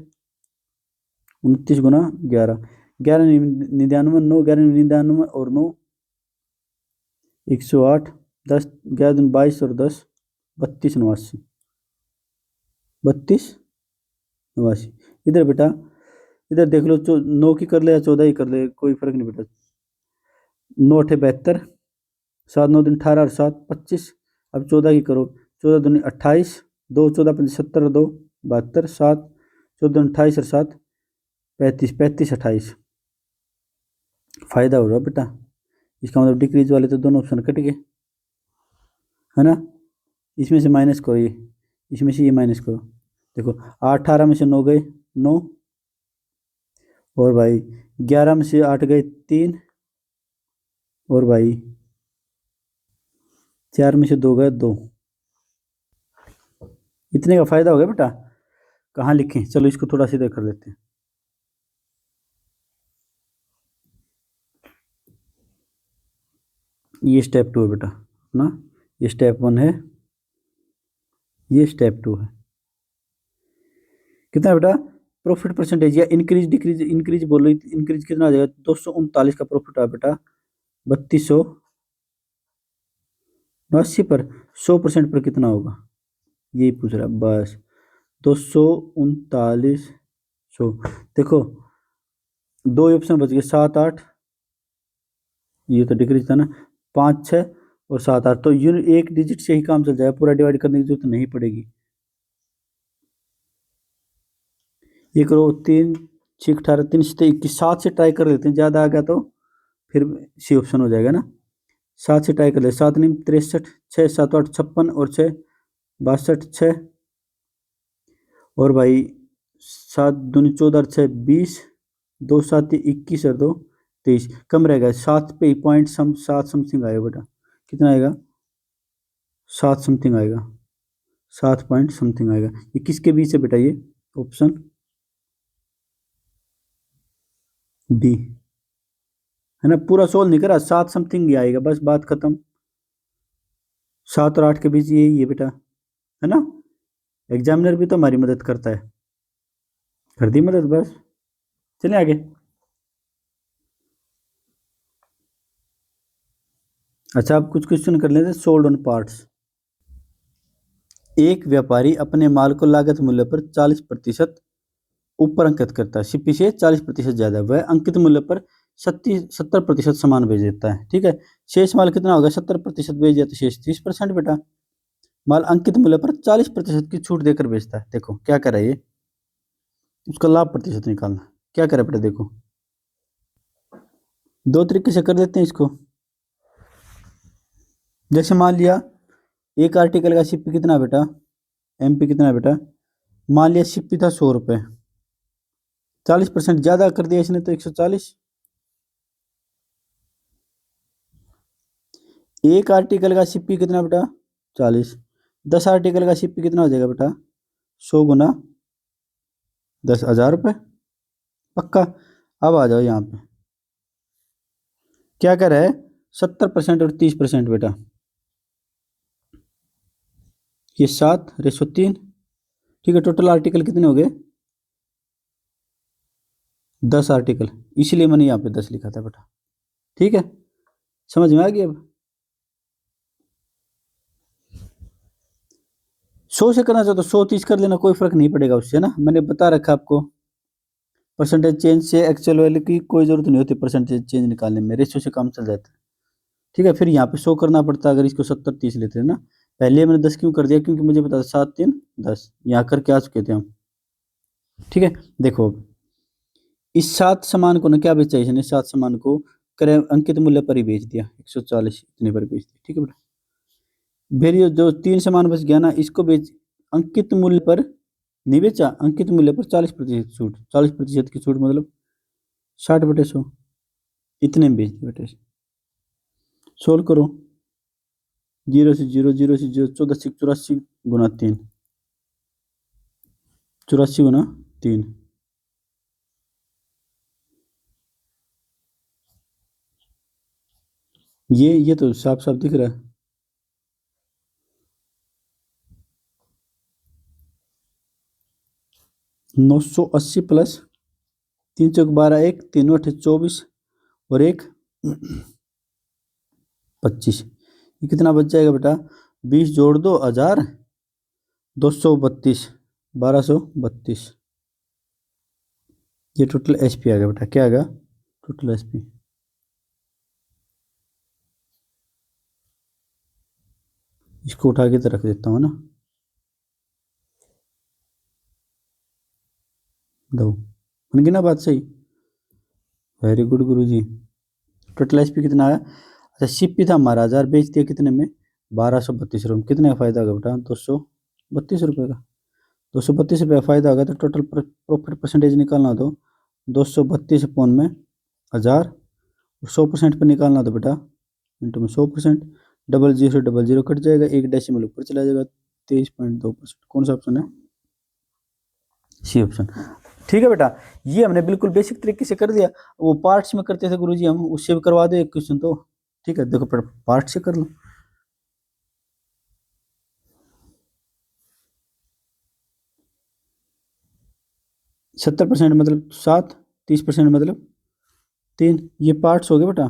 29 गुना 11, 11 99, 9, 11 99 और 9 108, 10 11 दिन 22 और 10 32 89, 32 89। इधर बेटा, इधर देख लो, 9 की कर ले या 14 ही कर ले, कोई फर्क नहीं बेटा। 9 अठे 72, 7 9 दिन 18 और 7 25। अब 14 की करो, 14 दूनी 28, 2 14 5 70, 2 72, 7 14 28 और 7 35, 35 28। फायदा हो रहा बेटा, इसका मतलब डिक्रीज वाले तो दोनों ऑप्शन कट गए, है ना। इसमें से माइनस करो, ये इसमें से ये माइनस करो। देखो 8 18 में से 9 गए 9, और भाई 11 में से 8 गए 3, और भाई 4 में से 2 गए 2। इतने का फायदा हो गया बेटा। कहाँ लिखें, चलो इसको थोड़ा सीधा कर लेते हैं। ये स्टेप 2 है बेटा ना, ये स्टेप 1 है, ये स्टेप 2 है। कितना बेटा प्रॉफिट परसेंटेज, या इंक्रीज डिक्रीज, इंक्रीज बोलो, इंक्रीज कितना आ जाएगा, 239 का प्रॉफिट आ बेटा 3280 पर, 100% पर कितना होगा, यही पूछ रहा है बस। 239 देखो दो ऑप्शन बच गए, 7 8, ये तो डिक्रीज था ना, 5 6 और 7 8, तो यूनिट एक डिजिट से ही काम चल जाएगा, पूरा डिवाइड करने की जरूरत नहीं पड़ेगी। ये करो 3 6 18 3 से 21, 7 से ट्राई कर लेते हैं, ज़्यादा आ गया तो फिर सी ऑप्शन हो जाएगा ना। 7 से ट्राई कर ले, 7 नहीं 63, 6 7 8 56 और 6 62, 6 और भाई 7 दूनी 14 और 6 20, 2 7 21 और 2 23, कम रहेगा 7 पे पॉइंट 7 समथिंग आएगा बेटा, कितना आएगा 7 समथिंग आएगा, 7 पॉइंट समथिंग आएगा। ये किसके बीच है बेटा, ये ऑप्शन डी, है ना। पूरा सोल्व नहीं करा, 7 समथिंग ही आएगा, बस बात खत्म। 7 और 8 के बीच यही है बेटा, है ना। एग्जामिनर भी तो हमारी मदद करता है, कर दी मदद बस। चलिए आगे। अच्छा आप कुछ क्वेश्चन कर लेते, सोल्ड ऑन पार्ट्स। एक व्यापारी अपने माल को लागत मूल्य पर 40% ऊपर अंकित करता है, सीपी से 40% ज्यादा, वह अंकित मूल्य पर 70% सामान बेच देता है, ठीक है। शेष माल कितना होगा, 70% बेच दिया तो शेष 30% बेटा। माल अंकित मूल्य पर 40% की छूट देकर बेचता है, देखो क्या कर रहा है ये, उसका लाभ प्रतिशत निकालना, क्या करे बेटा। देखो दो तरीके से कर देते हैं इसको। जैसे मान लिया एक आर्टिकल का सीपी कितना बेटा, एमपी कितना बेटा, मान लिया सीपी था 100 रुपये, 40% ज्यादा कर दिया इसने तो 140। एक आर्टिकल का सीपी कितना बेटा 40, 10 आर्टिकल का सीपी कितना हो जाएगा बेटा 100 गुना 10,000 रुपये, पक्का। अब आ जाओ यहाँ पे, क्या कर रहा है 70% और 30% बेटा, ये 7:3, ठीक है। टोटल आर्टिकल कितने हो गए 10 आर्टिकल, इसीलिए मैंने यहाँ पे 10 लिखा था बेटा, ठीक है। समझ में आ गया। अब 100 से करना चाहो तो 100 30 कर लेना, कोई फर्क नहीं पड़ेगा उससे, है ना, मैंने बता रखा आपको। परसेंटेज चेंज से एक्चुअल वैल्यू की कोई जरूरत नहीं होती परसेंटेज चेंज निकालने में, रेशियो से काम चल जाता है। ठीक है, फिर यहाँ पे 100 करना पड़ता है अगर इसको 70-30 लेते हैं ना। पहले मैंने 10 क्यों कर दिया, क्योंकि मुझे पता था 7-3-10 यहाँ करके आ चुके थे हम। ठीक है, देखो इस 7 सामान को ना क्या बेचा इसने, 7 सामान को क्रय अंकित मूल्य पर ही बेच दिया, 140 इतने पर बेच दिया। ठीक है बेटा, फिर ये जो 3 सामान बच गया ना, इसको बेच अंकित मूल्य पर नहीं बेचा, अंकित मूल्य पर 40% छूट, 40% की छूट मतलब 60/100 इतने में बेच दिया बेटा। सोल्व करो, 0 से 0, 0 से 0, 14 गुना 3, 84 गुना 3, ये तो साफ साफ दिख रहा है। 980 प्लस 3 चौक 12, 1 3 8 24 और 1 25, ये कितना बच जाएगा बेटा, 20 जोड़ दो 1000, 232, 1232, ये टोटल एचपी आ गया बेटा। क्या आ गया टोटल एचपी। इसको उठा के तो रख देता हूँ ना, दो बन गई ना बात सही। वेरी गुड गुरुजी। टोटल एचपी कितना आया, अच्छा सीपी था हमारा 1000, बेच दिया कितने में, 1232 रुपये। कितने का फायदा होगा बेटा, 232 रुपये का। 232 रुपये का फायदा होगा तो टोटल प्रॉफिट परसेंटेज निकालना तो 232 अपॉन में 1000, 100% पर निकालना तो बेटा इंटू में 100%, डबल जीरो कट जाएगा, एक डेसिमल ऊपर चला जाएगा, 23.2%। कौन सा ऑप्शन है, सी ऑप्शन। ठीक है बेटा, ये हमने बिल्कुल बेसिक तरीके से कर दिया। वो पार्ट्स में करते थे गुरुजी हम, उससे भी करवा दो एक क्वेश्चन तो। ठीक है, देखो पार्ट से कर लो। 70% मतलब 7, 30% मतलब 3, ये पार्ट्स हो गए बेटा।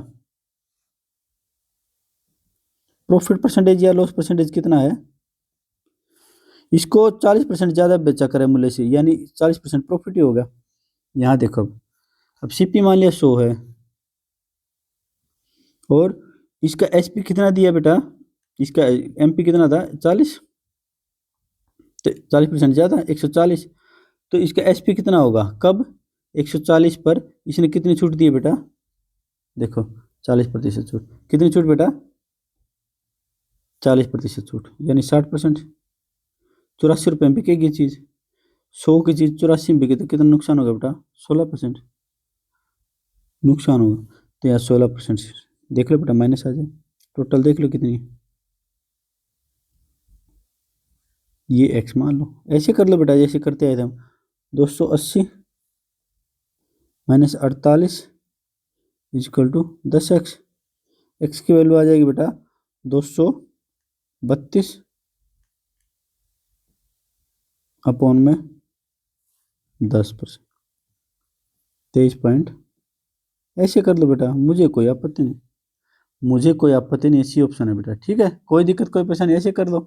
प्रॉफिट परसेंटेज या लॉस परसेंटेज कितना है, इसको 40% ज्यादा बेचा करे मूल्य से, यानी 40% प्रॉफिट ही होगा। यहाँ देखो अब सीपी मान लिया 100 है, और इसका एसपी कितना दिया बेटा, इसका एमपी कितना था 40, तो 40% ज्यादा 140, तो इसका एसपी कितना होगा कब, 140 पर इसने कितनी छूट दी है बेटा, देखो 40% छूट, कितनी छूट बेटा 40% छूट, यानी 60%। 84 रुपये में बिकेगी चीज़, 100 की चीज़ 84 में बिके तो कितना नुकसान होगा बेटा, 16% नुकसान होगा। तो यहाँ 16% देख लो बेटा माइनस आ जाए, टोटल देख लो कितनी, ये एक्स मान लो, ऐसे कर लो बेटा जैसे करते आए थे हम। 280 minus 48 equal to 10x, X की वैल्यू आ जाएगी बेटा 232 अपॉन में 10%, 23 ऐसे कर लो बेटा, मुझे कोई आपत्ति नहीं, मुझे कोई आपत्ति नहीं, ऐसी ऑप्शन है बेटा। ठीक है, कोई दिक्कत कोई परेशानी, ऐसे कर दो।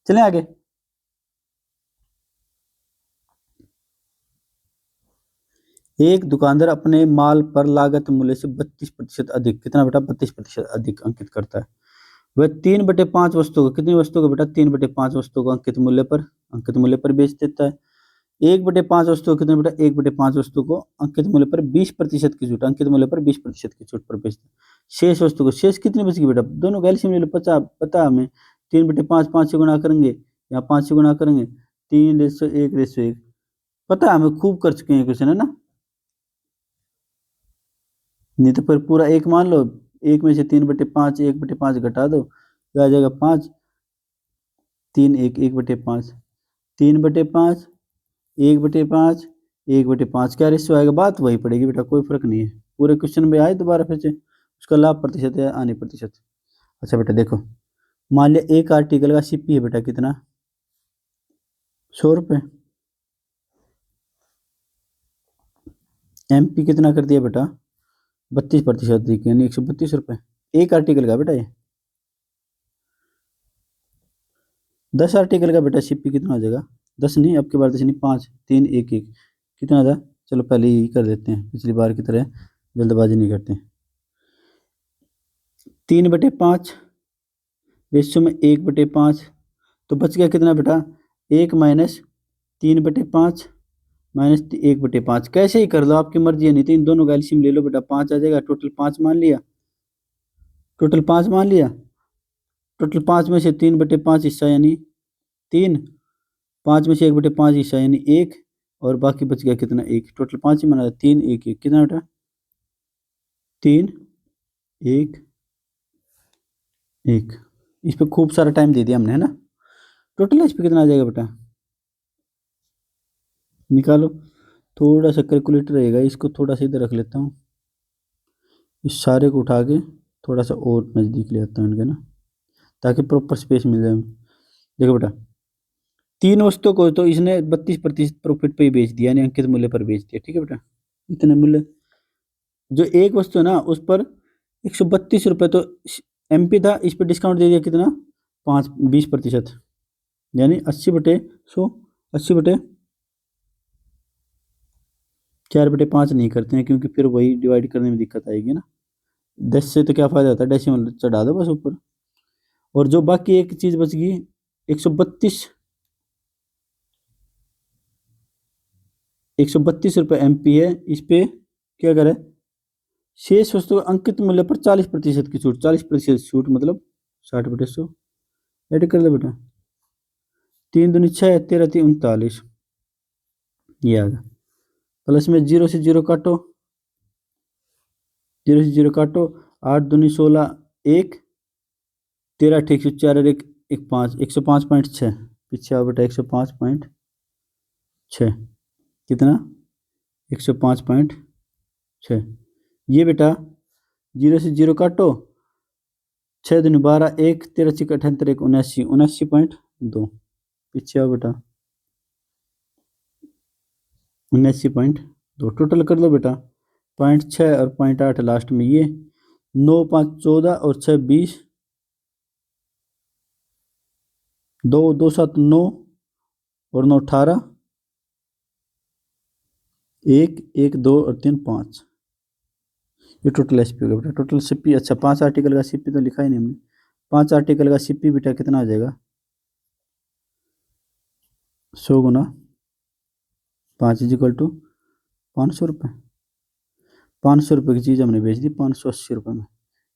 चलें आगे। एक दुकानदार अपने माल पर लागत मूल्य से 32% अधिक, कितना बेटा 32% अधिक अंकित करता है। वह 3/5 वस्तुओं को, कितनी वस्तुओं को बेटा 3/5 वस्तुओं को अंकित मूल्य पर बेच देता है। 1/5 वस्तुओं कितने बेटा, 1/5 वस्तु को अंकित मूल्य पर 20% की छूट, अंकित मूल्य पर 20% की छूट पर बेचते हैं। शेष वस्तु को, शेष कितनी बचेगी बेटा, दोनों का एलसीएम ले लो, पता हमें 3/5 5 से गुणा करेंगे, या 5 से गुणा करेंगे, 3:1:1 पता है हमें, खूब कर चुके हैं क्वेश्चन है ना। नहीं तो फिर पूरा एक मान लो, एक में से 3/5 1/5 घटा दो, तो आ जाएगा 5, 3 1 1/5, 3/5 1/5 1/5, क्या रेशियो आएगा, बात वही पड़ेगी बेटा, कोई फर्क नहीं है। पूरे क्वेश्चन में आए दोबारा फिर से, उसका लाभ प्रतिशत है आने प्रतिशत। अच्छा बेटा देखो, मान लिया एक आर्टिकल का सीपी है बेटा कितना, 100 रुपये, एमपी कितना कर दिया बेटा 32% यानी 132 रुपये एक आर्टिकल का बेटा। ये 10 आर्टिकल का बेटा सीपी कितना हो जाएगा, 10 नहीं, अब की बार 10 नहीं, 5 3 1 1 कितना था चलो पहले यही कर देते हैं, पिछली बार की तरह जल्दबाजी नहीं करते। 3/5 रेशियो में 1/5, तो बच गया कितना बेटा, 1 माइनस 3/5 माइनस 1/5। कैसे ही कर लो, आपकी मर्जी है, नहीं तो इन दोनों का एलसीएम ले लो बेटा, 5 आ जाएगा। टोटल 5 मान लिया, टोटल 5 मान लिया। टोटल 5 में से 3/5 हिस्सा यानी 3, 5 में से 1/5 हिस्सा यानी 1, और बाकी बच गया कितना, 1। टोटल 5 ही माना, 3 1 1 कितना बेटा, 3 1 1। इस पे खूब सारा टाइम दे दिया हमने, है ना। टोटल इस पे कितना आ जाएगा बेटा, निकालो। थोड़ा सा कैलकुलेटर रहेगा, इसको थोड़ा सा इधर रख लेता हूँ, इस सारे को उठा के थोड़ा सा और नज़दीक ले आता हूँ इनके ना, ताकि प्रॉपर स्पेस मिल जाए। देखो बेटा, 3 वस्तुओं को तो इसने 32% प्रॉफिट पे ही बेच दिया, यानी अंकित मूल्य पर बेच दिया, ठीक है बेटा। इतने मूल्य, जो एक वस्तु है ना उस पर 132 रुपये तो एमपी था, इस पर डिस्काउंट दे दिया कितना, 20%, यानी 80/100, 80/4/5 नहीं करते हैं, क्योंकि फिर वही डिवाइड करने में दिक्कत आएगी ना। 10 से तो क्या फ़ायदा होता है, डेसिमल चढ़ा दो बस ऊपर। और जो बाकी एक चीज़ बच गई 132 रुपये एमपी है, इस पे क्या करें, शेष वस्तु अंकित मूल्य पर 40% की छूट, 40% छूट मतलब 60/100। ऐड कर दो बेटा, 3 दूनी 6, 13 3 39, ये आ गया। प्लस में 0 से 0 काटो, 0 से 0 काटो, 8 दूनी 16 1, 13 ठीक से 4 और 1 5, 105.6। पीछे आओ बेटा, 105.6 कितना, 105.6। ये बेटा 0 से 0 काटो, 6 दूनी 12 1, 13 6 78 1 79, 79.2। पीछे आओ बेटा, 79.2। टोटल कर लो बेटा, 0.6 और 0.8 लास्ट में, ये 9 5 14 और 6 20, 2 2 7 9 और 9 18, 1 1 2 और 3 5। ये टोटल एसपी होगा बेटा, टोटल सीपी। अच्छा, 5 आर्टिकल का सीपी तो लिखा ही नहीं हमने। 5 आर्टिकल का सीपी बेटा कितना आ जाएगा, 100 गुना 5 इजिकल टू 500 रुपये। 500 रुपये की चीज़ हमने बेच दी 580 रुपये में।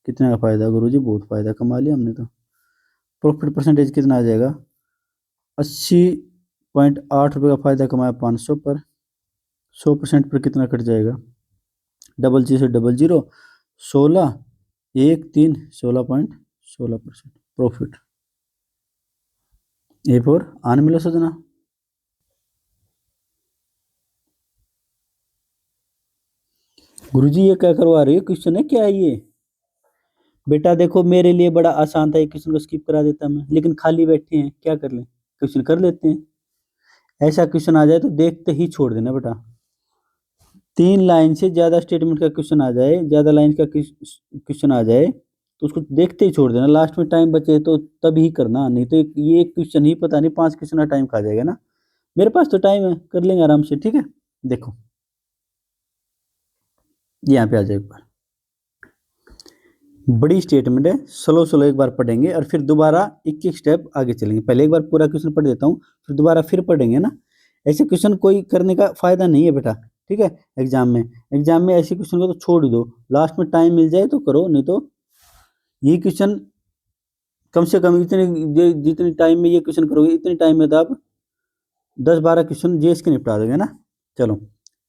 कितने का फ़ायदा गुरुजी, बहुत फ़ायदा कमा लिया हमने तो। प्रॉफिट परसेंटेज कितना आ जाएगा, 80.8 रुपये का फ़ायदा कमाया 500 पर। 100% पर कितना कट जाएगा, 00 से 00, 16 1 3, 16.16% प्रॉफिट। ए फोर आन मिलो सजना। गुरुजी ये क्या करवा रही है, क्वेश्चन है क्या है ये। बेटा देखो, मेरे लिए बड़ा आसान था, ये क्वेश्चन को स्किप करा देता मैं, लेकिन खाली बैठे हैं क्या कर लें, क्वेश्चन कर लेते हैं। ऐसा क्वेश्चन आ जाए तो देखते ही छोड़ देना बेटा। 3 लाइन से ज़्यादा स्टेटमेंट का क्वेश्चन आ जाए, ज़्यादा लाइन का क्वेश्चन आ जाए तो उसको देखते ही छोड़ देना। लास्ट में टाइम बचे तो तब ही करना, नहीं तो ये क्वेश्चन ही पता नहीं 5 क्वेश्चन का टाइम खा जाएगा ना। मेरे पास तो टाइम है, कर लेंगे आराम से, ठीक है। देखो यहाँ पे आ जाए, एक बार बड़ी स्टेटमेंट है, स्लो स्लो एक बार पढ़ेंगे और फिर दोबारा एक एक स्टेप आगे चलेंगे। पहले एक बार पूरा क्वेश्चन पढ़ देता हूँ, फिर दोबारा फिर पढ़ेंगे ना। ऐसे क्वेश्चन कोई करने का फायदा नहीं है बेटा, ठीक है। एग्जाम में ऐसे क्वेश्चन को तो छोड़ दो, लास्ट में टाइम मिल जाए तो करो, नहीं तो ये क्वेश्चन कम से कम जितने टाइम में ये क्वेश्चन करोगे, इतने टाइम में तो आप 10-12 क्वेश्चन जीएस के निपटा दोगे ना। चलो,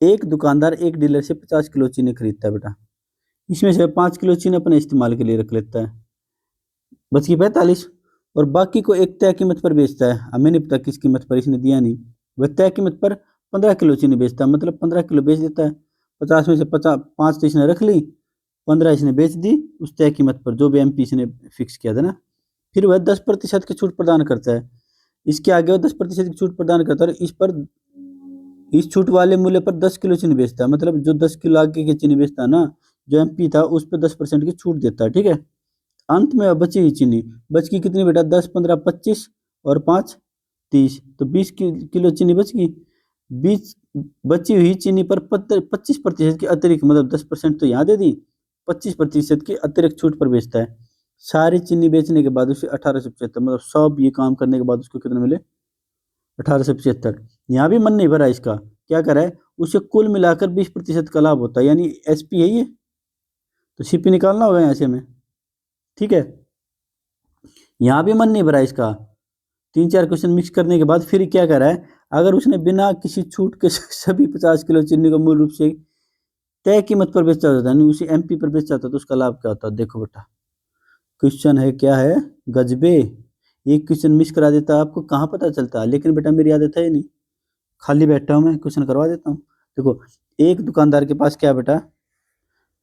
एक दुकानदार एक डीलर से 50 किलो चीनी खरीदता है बेटा, इसमें से 5 किलो चीनी अपने इस्तेमाल के लिए रख लेता है, बच गई 45, और बाकी को एक तय कीमत पर बेचता है। हमें नहीं पता किस कीमत पर, इसने दिया नहीं। वह तय कीमत पर 15 किलो चीनी बेचता है, मतलब 15 किलो बेच देता है। 50 में से 5 तो इसने रख ली, 15 इसने बेच दी उस तय कीमत पर, जो भी एमपी इसने फिक्स किया था ना। फिर वह 10% की छूट प्रदान करता है, इसके आगे वह 10% की छूट प्रदान करता है, और इस छूट वाले मूल्य पर 10 किलो चीनी बेचता है। मतलब जो 10 किलो आगे की चीनी बेचता है ना, जो एमपी था उस पर 10% की छूट देता है, ठीक है। अंत में बची हुई चीनी, बच गई कितनी बेटा, 10 15 25 और 5 30, तो 20 किलो चीनी बच गई। 20 बची हुई चीनी पर 25% की अतिरिक्त, मतलब 10% तो यहाँ दे दी, 25% की अतिरिक्त छूट पर बेचता है। सारी चीनी बेचने के बाद उसे 1875, मतलब सब ये काम करने के बाद उसको कितने मिले? 1875। यहाँ भी मन नहीं भरा इसका, क्या करा है, उसे कुल मिलाकर 20% का लाभ होता है, यानी एसपी है ये, तो सीपी निकालना होगा यहाँ से हमें। ठीक है, यहाँ भी मन नहीं भरा इसका। 3-4 क्वेश्चन मिक्स करने के बाद फिर क्या करा है, अगर उसने बिना किसी छूट के सभी 50 किलो चीनी को मूल रूप से तय कीमत पर बेचा जाता है, यानी उसी एमपी पर बेचा जाता है, तो उसका लाभ क्या होता है? देखो बेटा, क्वेश्चन है क्या है, गजबे। एक क्वेश्चन मिस करा देता है, आपको कहाँ पता चलता है, लेकिन बेटा मेरी आदत है ही नहीं, खाली बैठा हूँ मैं, क्वेश्चन करवा देता हूँ। देखो, एक दुकानदार के पास क्या बेटा,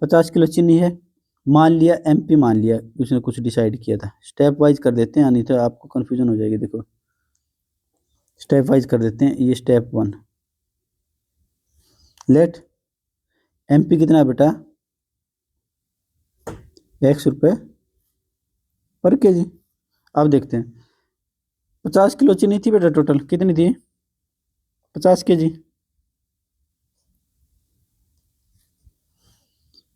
50 किलो चीनी है, मान लिया एमपी, मान लिया उसने कुछ डिसाइड किया था। स्टेप वाइज कर देते हैं, नहीं तो आपको कन्फ्यूजन हो जाएगी। देखो, स्टेप वाइज कर देते हैं। ये स्टेप 1, लेट एमपी कितना है बेटा, ₹100 पर केजी। अब देखते हैं, 50 किलो चीनी थी बेटा, टोटल कितनी थी? 50 केजी।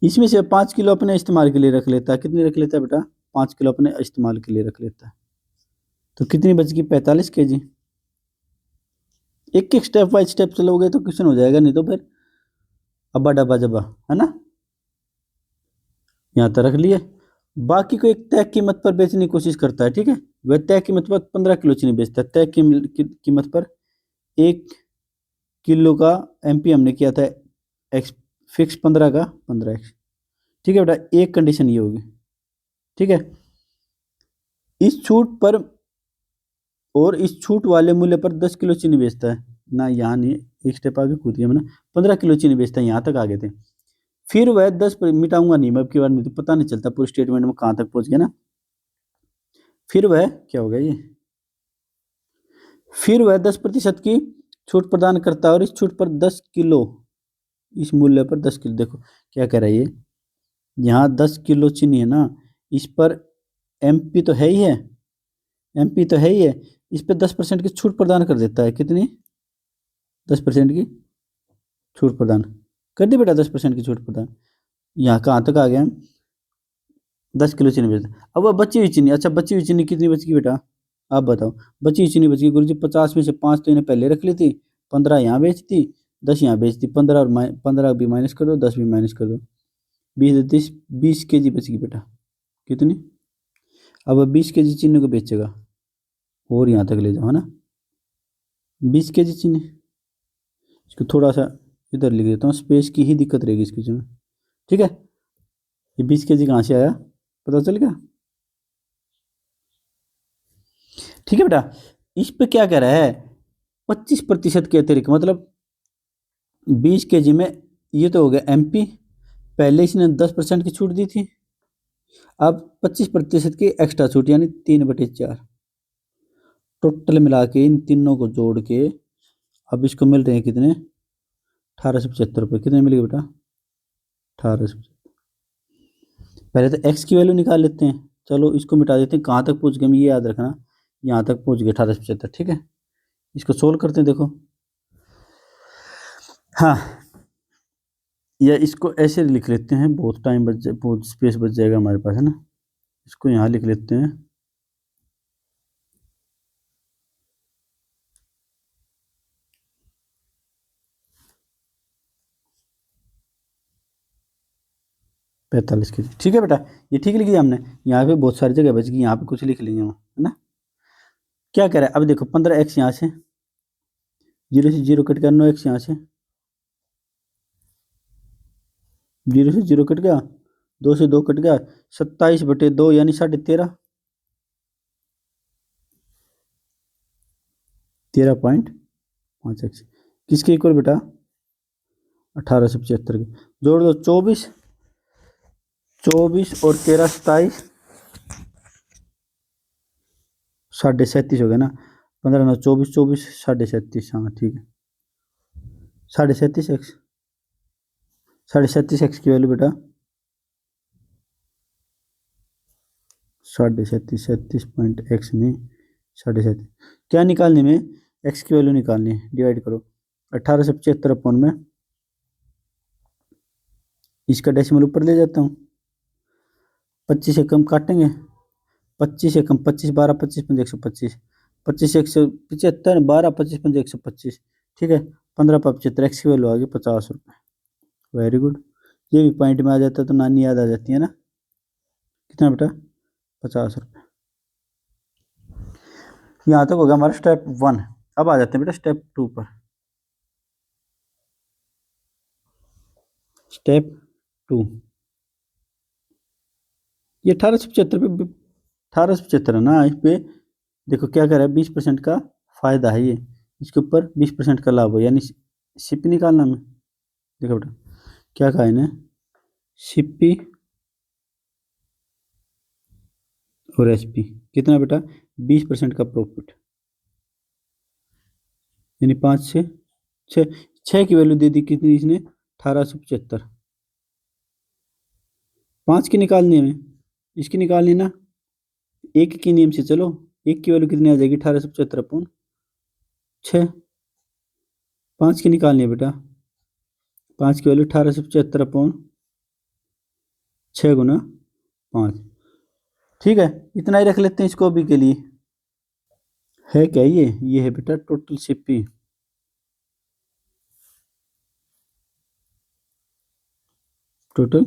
इसमें से 5 किलो अपने इस्तेमाल के लिए रख लेता है। कितनी रख लेता है बेटा? 5 किलो अपने इस्तेमाल के लिए रख लेता है। तो कितनी बचगी? 45 केजी। एक एक स्टेप बाय स्टेप चलोगे तो क्वेश्चन हो जाएगा, नहीं तो फिर अब्बा डब्बा जब्बा, है ना। यहाँ तक रख लिए। बाकी को एक तय कीमत पर बेचने की कोशिश करता है, ठीक है। वह तय कीमत पर 15 किलो चीनी बेचता है। तय कीमत पर 1 किलो का एमपी हमने किया था एक्स फिक्स, 15 का 15x। ठीक है बेटा, एक कंडीशन ये होगी, ठीक है। इस छूट पर और इस छूट वाले मूल्य पर 10 किलो चीनी बेचता है ना, यहाँ नहीं, एक स्टेप आगे कूद गया मैंने, 15 किलो चीनी बेचता है, यहाँ तक आ गए थे। फिर वह 10 मिटाऊंगा नहीं मैं अब की बार, नहीं तो पता नहीं चलता पूरे स्टेटमेंट में कहाँ तक पहुंच गया ना। फिर वह क्या हो गया ये, फिर वह 10% की छूट प्रदान करता है, और इस छूट पर 10 किलो, इस मूल्य पर 10 किलो, देखो क्या कह रहा है ये, यहाँ 10 किलो चीनी है ना, इस पर एमपी तो है ही है, एमपी तो है ही है, इस पर 10% की छूट प्रदान कर देता है। कितनी? 10% की छूट प्रदान कर दी बेटा, 10% की छूट प्रदान। यहाँ कहाँ तक आ गया? 10 किलो चीनी बेचता। अब वह बची हुई चीनी, अच्छा बची हुई चीनी कितनी बच गई बेटा, आप बताओ। बची हुई चीनी बच गई गुरुजी 50 में से 5 तो इन्हें पहले रख ली थी, 15 यहाँ बेच दी, 10 यहाँ बेच दी, 15 और 15 भी माइनस कर दो, 10 भी माइनस कर दो, 20 केजी बच गई बेटा। कितनी? अब वह 20 केजी चीनी को बेचेगा, और यहाँ तक ले जाओ, है ना, 20 केजी चीनी। इसको थोड़ा सा इधर लिख देता हूँ, स्पेस की ही दिक्कत रहेगी इसके में, ठीक है। ये 20 केजी कहाँ से आया, पता चल गया? ठीक है बेटा, इस पे क्या कह रहा है, 25% के अतिरिक्त, मतलब 20 केजी में, ये तो हो गया एमपी, पहले इसने 10% की छूट दी थी, अब 25% की एक्स्ट्रा छूट, यानी 3/4। टोटल मिला के इन तीनों को जोड़ के अब इसको मिल रहे हैं कितने? 1875 रुपये। कितने मिल गए बेटा? 1875। पहले तो एक्स की वैल्यू निकाल लेते हैं, चलो इसको मिटा देते हैं। कहाँ तक पहुँच गए, ये याद रखना, यहाँ तक पहुँच गए 1875, ठीक है। इसको सोल्व करते हैं, देखो, हाँ, या इसको ऐसे लिख लेते हैं, बहुत टाइम बच जाए, बहुत स्पेस बच जाएगा हमारे पास, है ना। इसको यहाँ लिख लेते हैं, पैंतालीस के जी, ठीक है बेटा। ये ठीक लिख दिया हमने, यहाँ पे बहुत सारी जगह बच गई, यहाँ पे कुछ लिख लेंगे हम, है ना। क्या कह रहा है, अब देखो 15x यहाँ से, 0 से 0 कट गया, 9x यहाँ से, 0 से 0 कट गया, 2 से 2 कट गया, 27/2 यानी 13.5, 13.5x किसके इक्वल बेटा? 1875 के। जोड़ दो, 24 और 13 27, 37.5 हो गया ना, 15 9 24, 24 37.5, हाँ ठीक है, 37.5x, 37.5x की वैल्यू बेटा 37.5, 37.x नहीं, 37.5 क्या निकालने में, एक्स की वैल्यू निकालनी है, डिवाइड करो, 1875 में इसका डेसिमल ऊपर ले जाता हूँ, 25 से कम काटेंगे, 25 से कम 25, 12, 25, 5, 125, 25 175, 12, 25, 5, 125, ठीक है। 15 × 75, एक्स की वैल्यू आ गई 50 रुपये। वेरी गुड, ये भी पॉइंट में आ जाता है तो नानी याद आ जाती है ना। कितना बेटा? 50 रुपये। यहाँ तक हो गया हमारा स्टेप 1। अब आ जाते हैं बेटा स्टेप 2 पर। स्टेप 2, ये 1875 है ना, इस पे देखो क्या कर रहा है, 20% का फायदा है ये, इसके ऊपर 20% का लाभ हो, यानी सिपी निकालना में। देखो बेटा क्या कहा इन्हें, सिपी और एसपी कितना बेटा, 20% का प्रॉफिट, यानी 5 से 6 की वैल्यू दे दी कितनी इसने, 1875। 5 की निकालनी है, इसकी निकालनी ना, एक के नियम से चलो, एक की वैल्यू कितनी आ जाएगी, 1875 अपॉन 6। 5 की निकालनी है बेटा, 5 की वैल्यू 1875 अपॉन 6 गुना 5, ठीक है। इतना ही रख लेते हैं इसको अभी के लिए। है क्या ये है बेटा टोटल सीपी, टोटल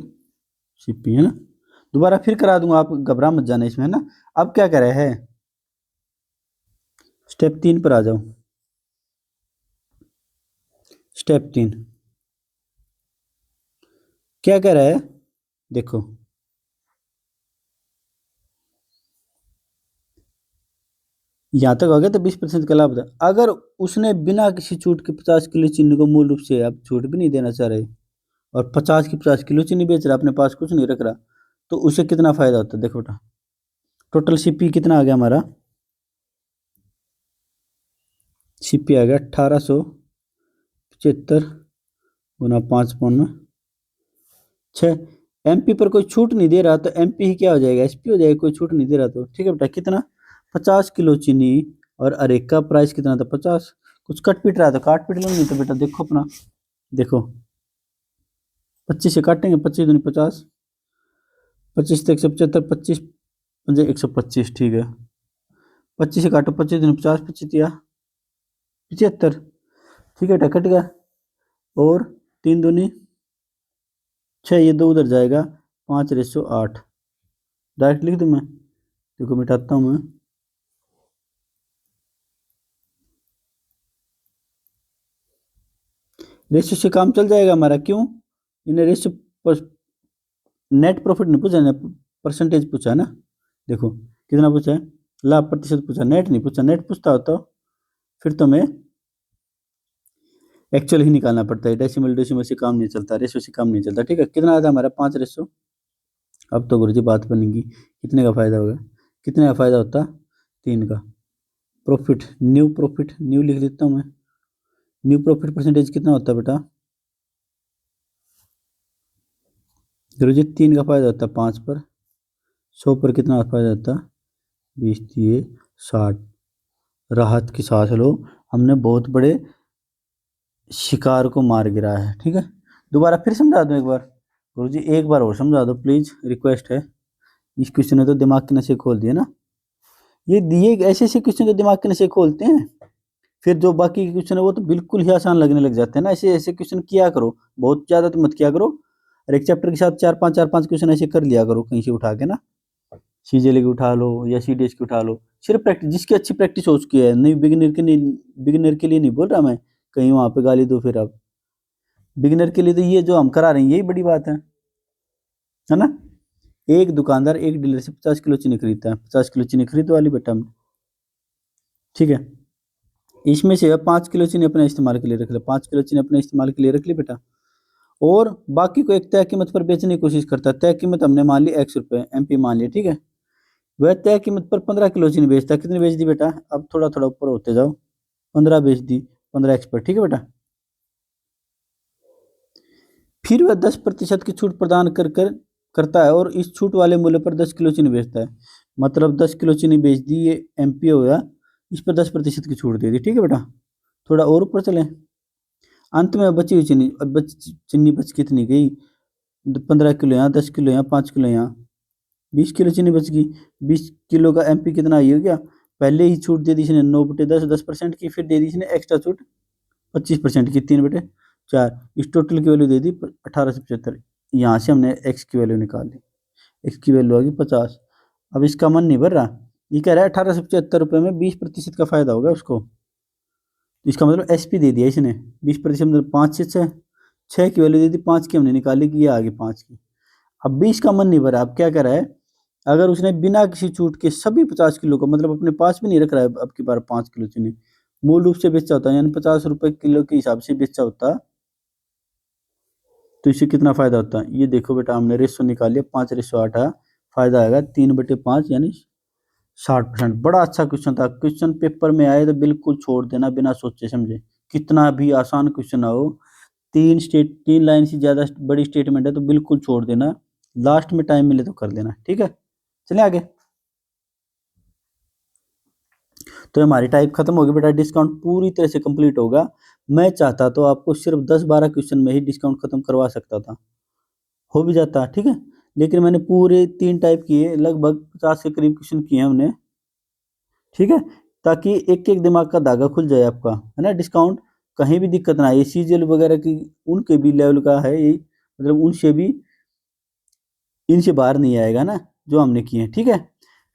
सीपी है ना। दोबारा फिर करा दूंगा, आप घबरा मत जाना इसमें, है ना। अब क्या करे है, स्टेप 3 पर आ जाओ। स्टेप 3 क्या कह रहा है, देखो यहां तक हो गया तो 20% का लाभ था। अगर उसने बिना किसी छूट के 50 किलो चीनी को मूल रूप से, आप छूट भी नहीं देना चाह रहे और 50 किलो चीनी बेच रहा, अपने पास कुछ नहीं रख रहा, तो उसे कितना फायदा होता है। देखो बेटा टोटल सीपी कितना आ गया हमारा, सीपी आ गया 1875 गुना 5/6। एमपी पर कोई छूट नहीं दे रहा तो एमपी ही क्या हो जाएगा, एसपी हो जाएगा, कोई छूट नहीं दे रहा तो, ठीक है बेटा। कितना, 50 किलो चीनी और अरेक का प्राइस कितना था, 50। कुछ कट पीट रहा था, काट पीट लो, नहीं तो बेटा देखो अपना, देखो 25 से काटेंगे, 25 दूनी 50, 25 से 175, 25 पंजे 125, ठीक है। 25 से काटो, 25 दूनी 50, 25 दिया 75, ठीक है बेटा कट गया। और 3 दूनी 6, ये 2 उधर जाएगा, 5/8 डायरेक्ट लिख दूं मैं, देखो मिटाता हूँ मैं, रेशियो से काम चल जाएगा हमारा। क्यों, इन्हें रेशियो नेट प्रॉफिट नहीं पूछा, परसेंटेज पूछा है ना। देखो कितना पूछा है, लाभ प्रतिशत पूछा, नेट नहीं पूछा। नेट पूछता हो तो फिर तो मैं एक्चुअल ही निकालना पड़ता है, डेसिमल से काम नहीं चलता, रेशियो से काम नहीं चलता, ठीक है। कितना आता है हमारा, 5 रेशियो। अब तो गुरुजी बात बनेगी, कितने का फायदा होगा, कितने का फायदा होता, 3 का। प्रॉफिट, न्यू लिख देता हूँ मैं, न्यू प्रॉफिट परसेंटेज कितना होता है बेटा, गुरुजी 3 का फायदा होता है 5 पर, 100 पर कितना फायदा होता है, 20 दिए 60। राहत की सांस लो, हमने बहुत बड़े शिकार को मार गिराया है, ठीक है। दोबारा फिर समझा दो एक बार, गुरुजी एक बार और समझा दो प्लीज, रिक्वेस्ट है। इस क्वेश्चन ने तो दिमाग के नशे खोल दिए ना, ये दिए ऐसे ऐसे क्वेश्चन तो दिमाग के नशे खोलते हैं, फिर जो बाकी के क्वेश्चन है वो तो बिल्कुल ही आसान लगने लग जाते हैं ना। ऐसे ऐसे क्वेश्चन किया करो, बहुत ज्यादा तो मत किया करो, और एक चैप्टर के साथ 4-5 क्वेश्चन ऐसे कर लिया करो कहीं से उठा के ना, सीजीएल के उठा लो या सीडीएस के उठा लो, सिर्फ प्रैक्टिस, जिसकी अच्छी प्रैक्टिस हो चुकी है, नहीं बिगिनर के लिए नहीं बोल रहा मैं, कहीं वहां पे गाली दो फिर। आप बिगिनर के लिए तो ये जो हम करा रहे हैं यही बड़ी बात है ना। एक दुकानदार एक डीलर से 50 किलो चीनी खरीदता है, 50 किलो चीनी खरीदवा ली बेटा हमने, ठीक है। इसमें से अब 5 किलो चीनी अपने इस्तेमाल के लिए रख ले, 5 किलो चीनी अपने इस्तेमाल के लिए रख ली बेटा, और बाकी को एक तय कीमत पर बेचने की कोशिश करता है। तय कीमत हमने मान ली ₹X, एमपी मान लिया, ठीक है। वह तय कीमत पर 15 किलो चीनी बेचता है, कितनी बेच दी बेटा, अब थोड़ा थोड़ा ऊपर होते जाओ, 15 बेच दी, 15x पर, ठीक है बेटा। फिर वह 10% की छूट प्रदान करता है और इस छूट वाले मूल्य पर 10 किलो चीनी बेचता है, मतलब 10 किलो चीनी बेच दी, ये एमपी हो गया, इस पर 10% की छूट दे दी, ठीक है बेटा। थोड़ा और ऊपर चले, अंत में बची हुई चीनी, अब चीनी बच कितनी गई, 15 किलो यहाँ, 10 किलो यहाँ, 5 किलो यहाँ, 20 किलो चीनी बच गई। 20 किलो का एमपी कितना आई हो गया, पहले ही छूट दे दी इसने 9/10 10% की, फिर दे दी इसने एक्स्ट्रा छूट 25% की 3/4। इस टोटल की वैल्यू दे दी 1875। यहाँ से हमने एक्स की वैल्यू निकाल ली, एक्स की वैल्यू आ गई 50। अब इसका मन नहीं भर रहा, ये कह रहा है 1875 में 20% का फायदा होगा उसको। इसका मतलब एसपी दे दिया इसने 20%, मतलब 5 से 6, 6 की वैल्यू दे दी, 5 की हमने निकाली कि ये आ गई 5 की। अब 20 का मन नहीं भरा, अब क्या करा है, अगर उसने बिना किसी छूट के सभी 50 किलो का, मतलब अपने पास भी नहीं रख रहा है अब की बार 5 किलो चीनी, मूल रूप से बेचा होता है, यानी 50 रुपए किलो के हिसाब से बेचा होता, तो इससे कितना फायदा होता है। ये देखो बेटा, हमने रेशो निकाल लिया, 5:8 है, फायदा आएगा 3/5 यानी 60%। बड़ा अच्छा क्वेश्चन था, क्वेश्चन पेपर में आए तो बिल्कुल छोड़ देना बिना सोचे समझे, कितना भी आसान क्वेश्चन हो, 3 लाइन से ज्यादा बड़ी स्टेटमेंट है तो बिल्कुल छोड़ देना, लास्ट में टाइम मिले तो कर लेना, ठीक है। चलिए आगे। तो हमारी टाइप खत्म होगी बेटा, डिस्काउंट पूरी तरह से कंप्लीट होगा। मैं चाहता तो आपको सिर्फ 10-12 क्वेश्चन में ही डिस्काउंट खत्म करवा सकता था, हो भी जाता, ठीक है, लेकिन मैंने पूरे 3 टाइप किए, लगभग 50 के करीब क्वेश्चन किए हमने, ठीक है, ताकि एक एक दिमाग का धागा खुल जाए आपका, है ना। डिस्काउंट कहीं भी दिक्कत ना आए, सीजीएल वगैरह की उनके भी लेवल का है ये, मतलब उनसे भी, इनसे बाहर नहीं आएगा ना जो हमने किए हैं, ठीक है।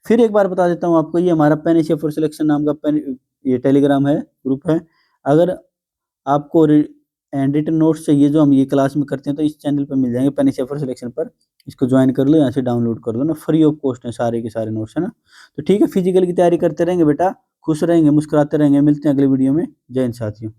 फिर एक बार बता देता हूँ आपको, ये हमारा पेन एशिया फॉर सिलेक्शन नाम का पेन, ये टेलीग्राम है, ग्रुप है। अगर आपको हैंड रिटन नोट्स चाहिए जो हम ये क्लास में करते हैं, तो इस चैनल पर मिल जाएंगे, पेन एशिया फॉर सिलेक्शन पर, इसको ज्वाइन कर लो, यहाँ से डाउनलोड कर लो ना, फ्री ऑफ कॉस्ट है सारे के सारे नोट्स, है ना। तो ठीक है, फिजिकल की तैयारी करते रहेंगे बेटा, खुश रहेंगे, मुस्कुराते रहेंगे, मिलते हैं अगले वीडियो में। जय हिंद साथियों।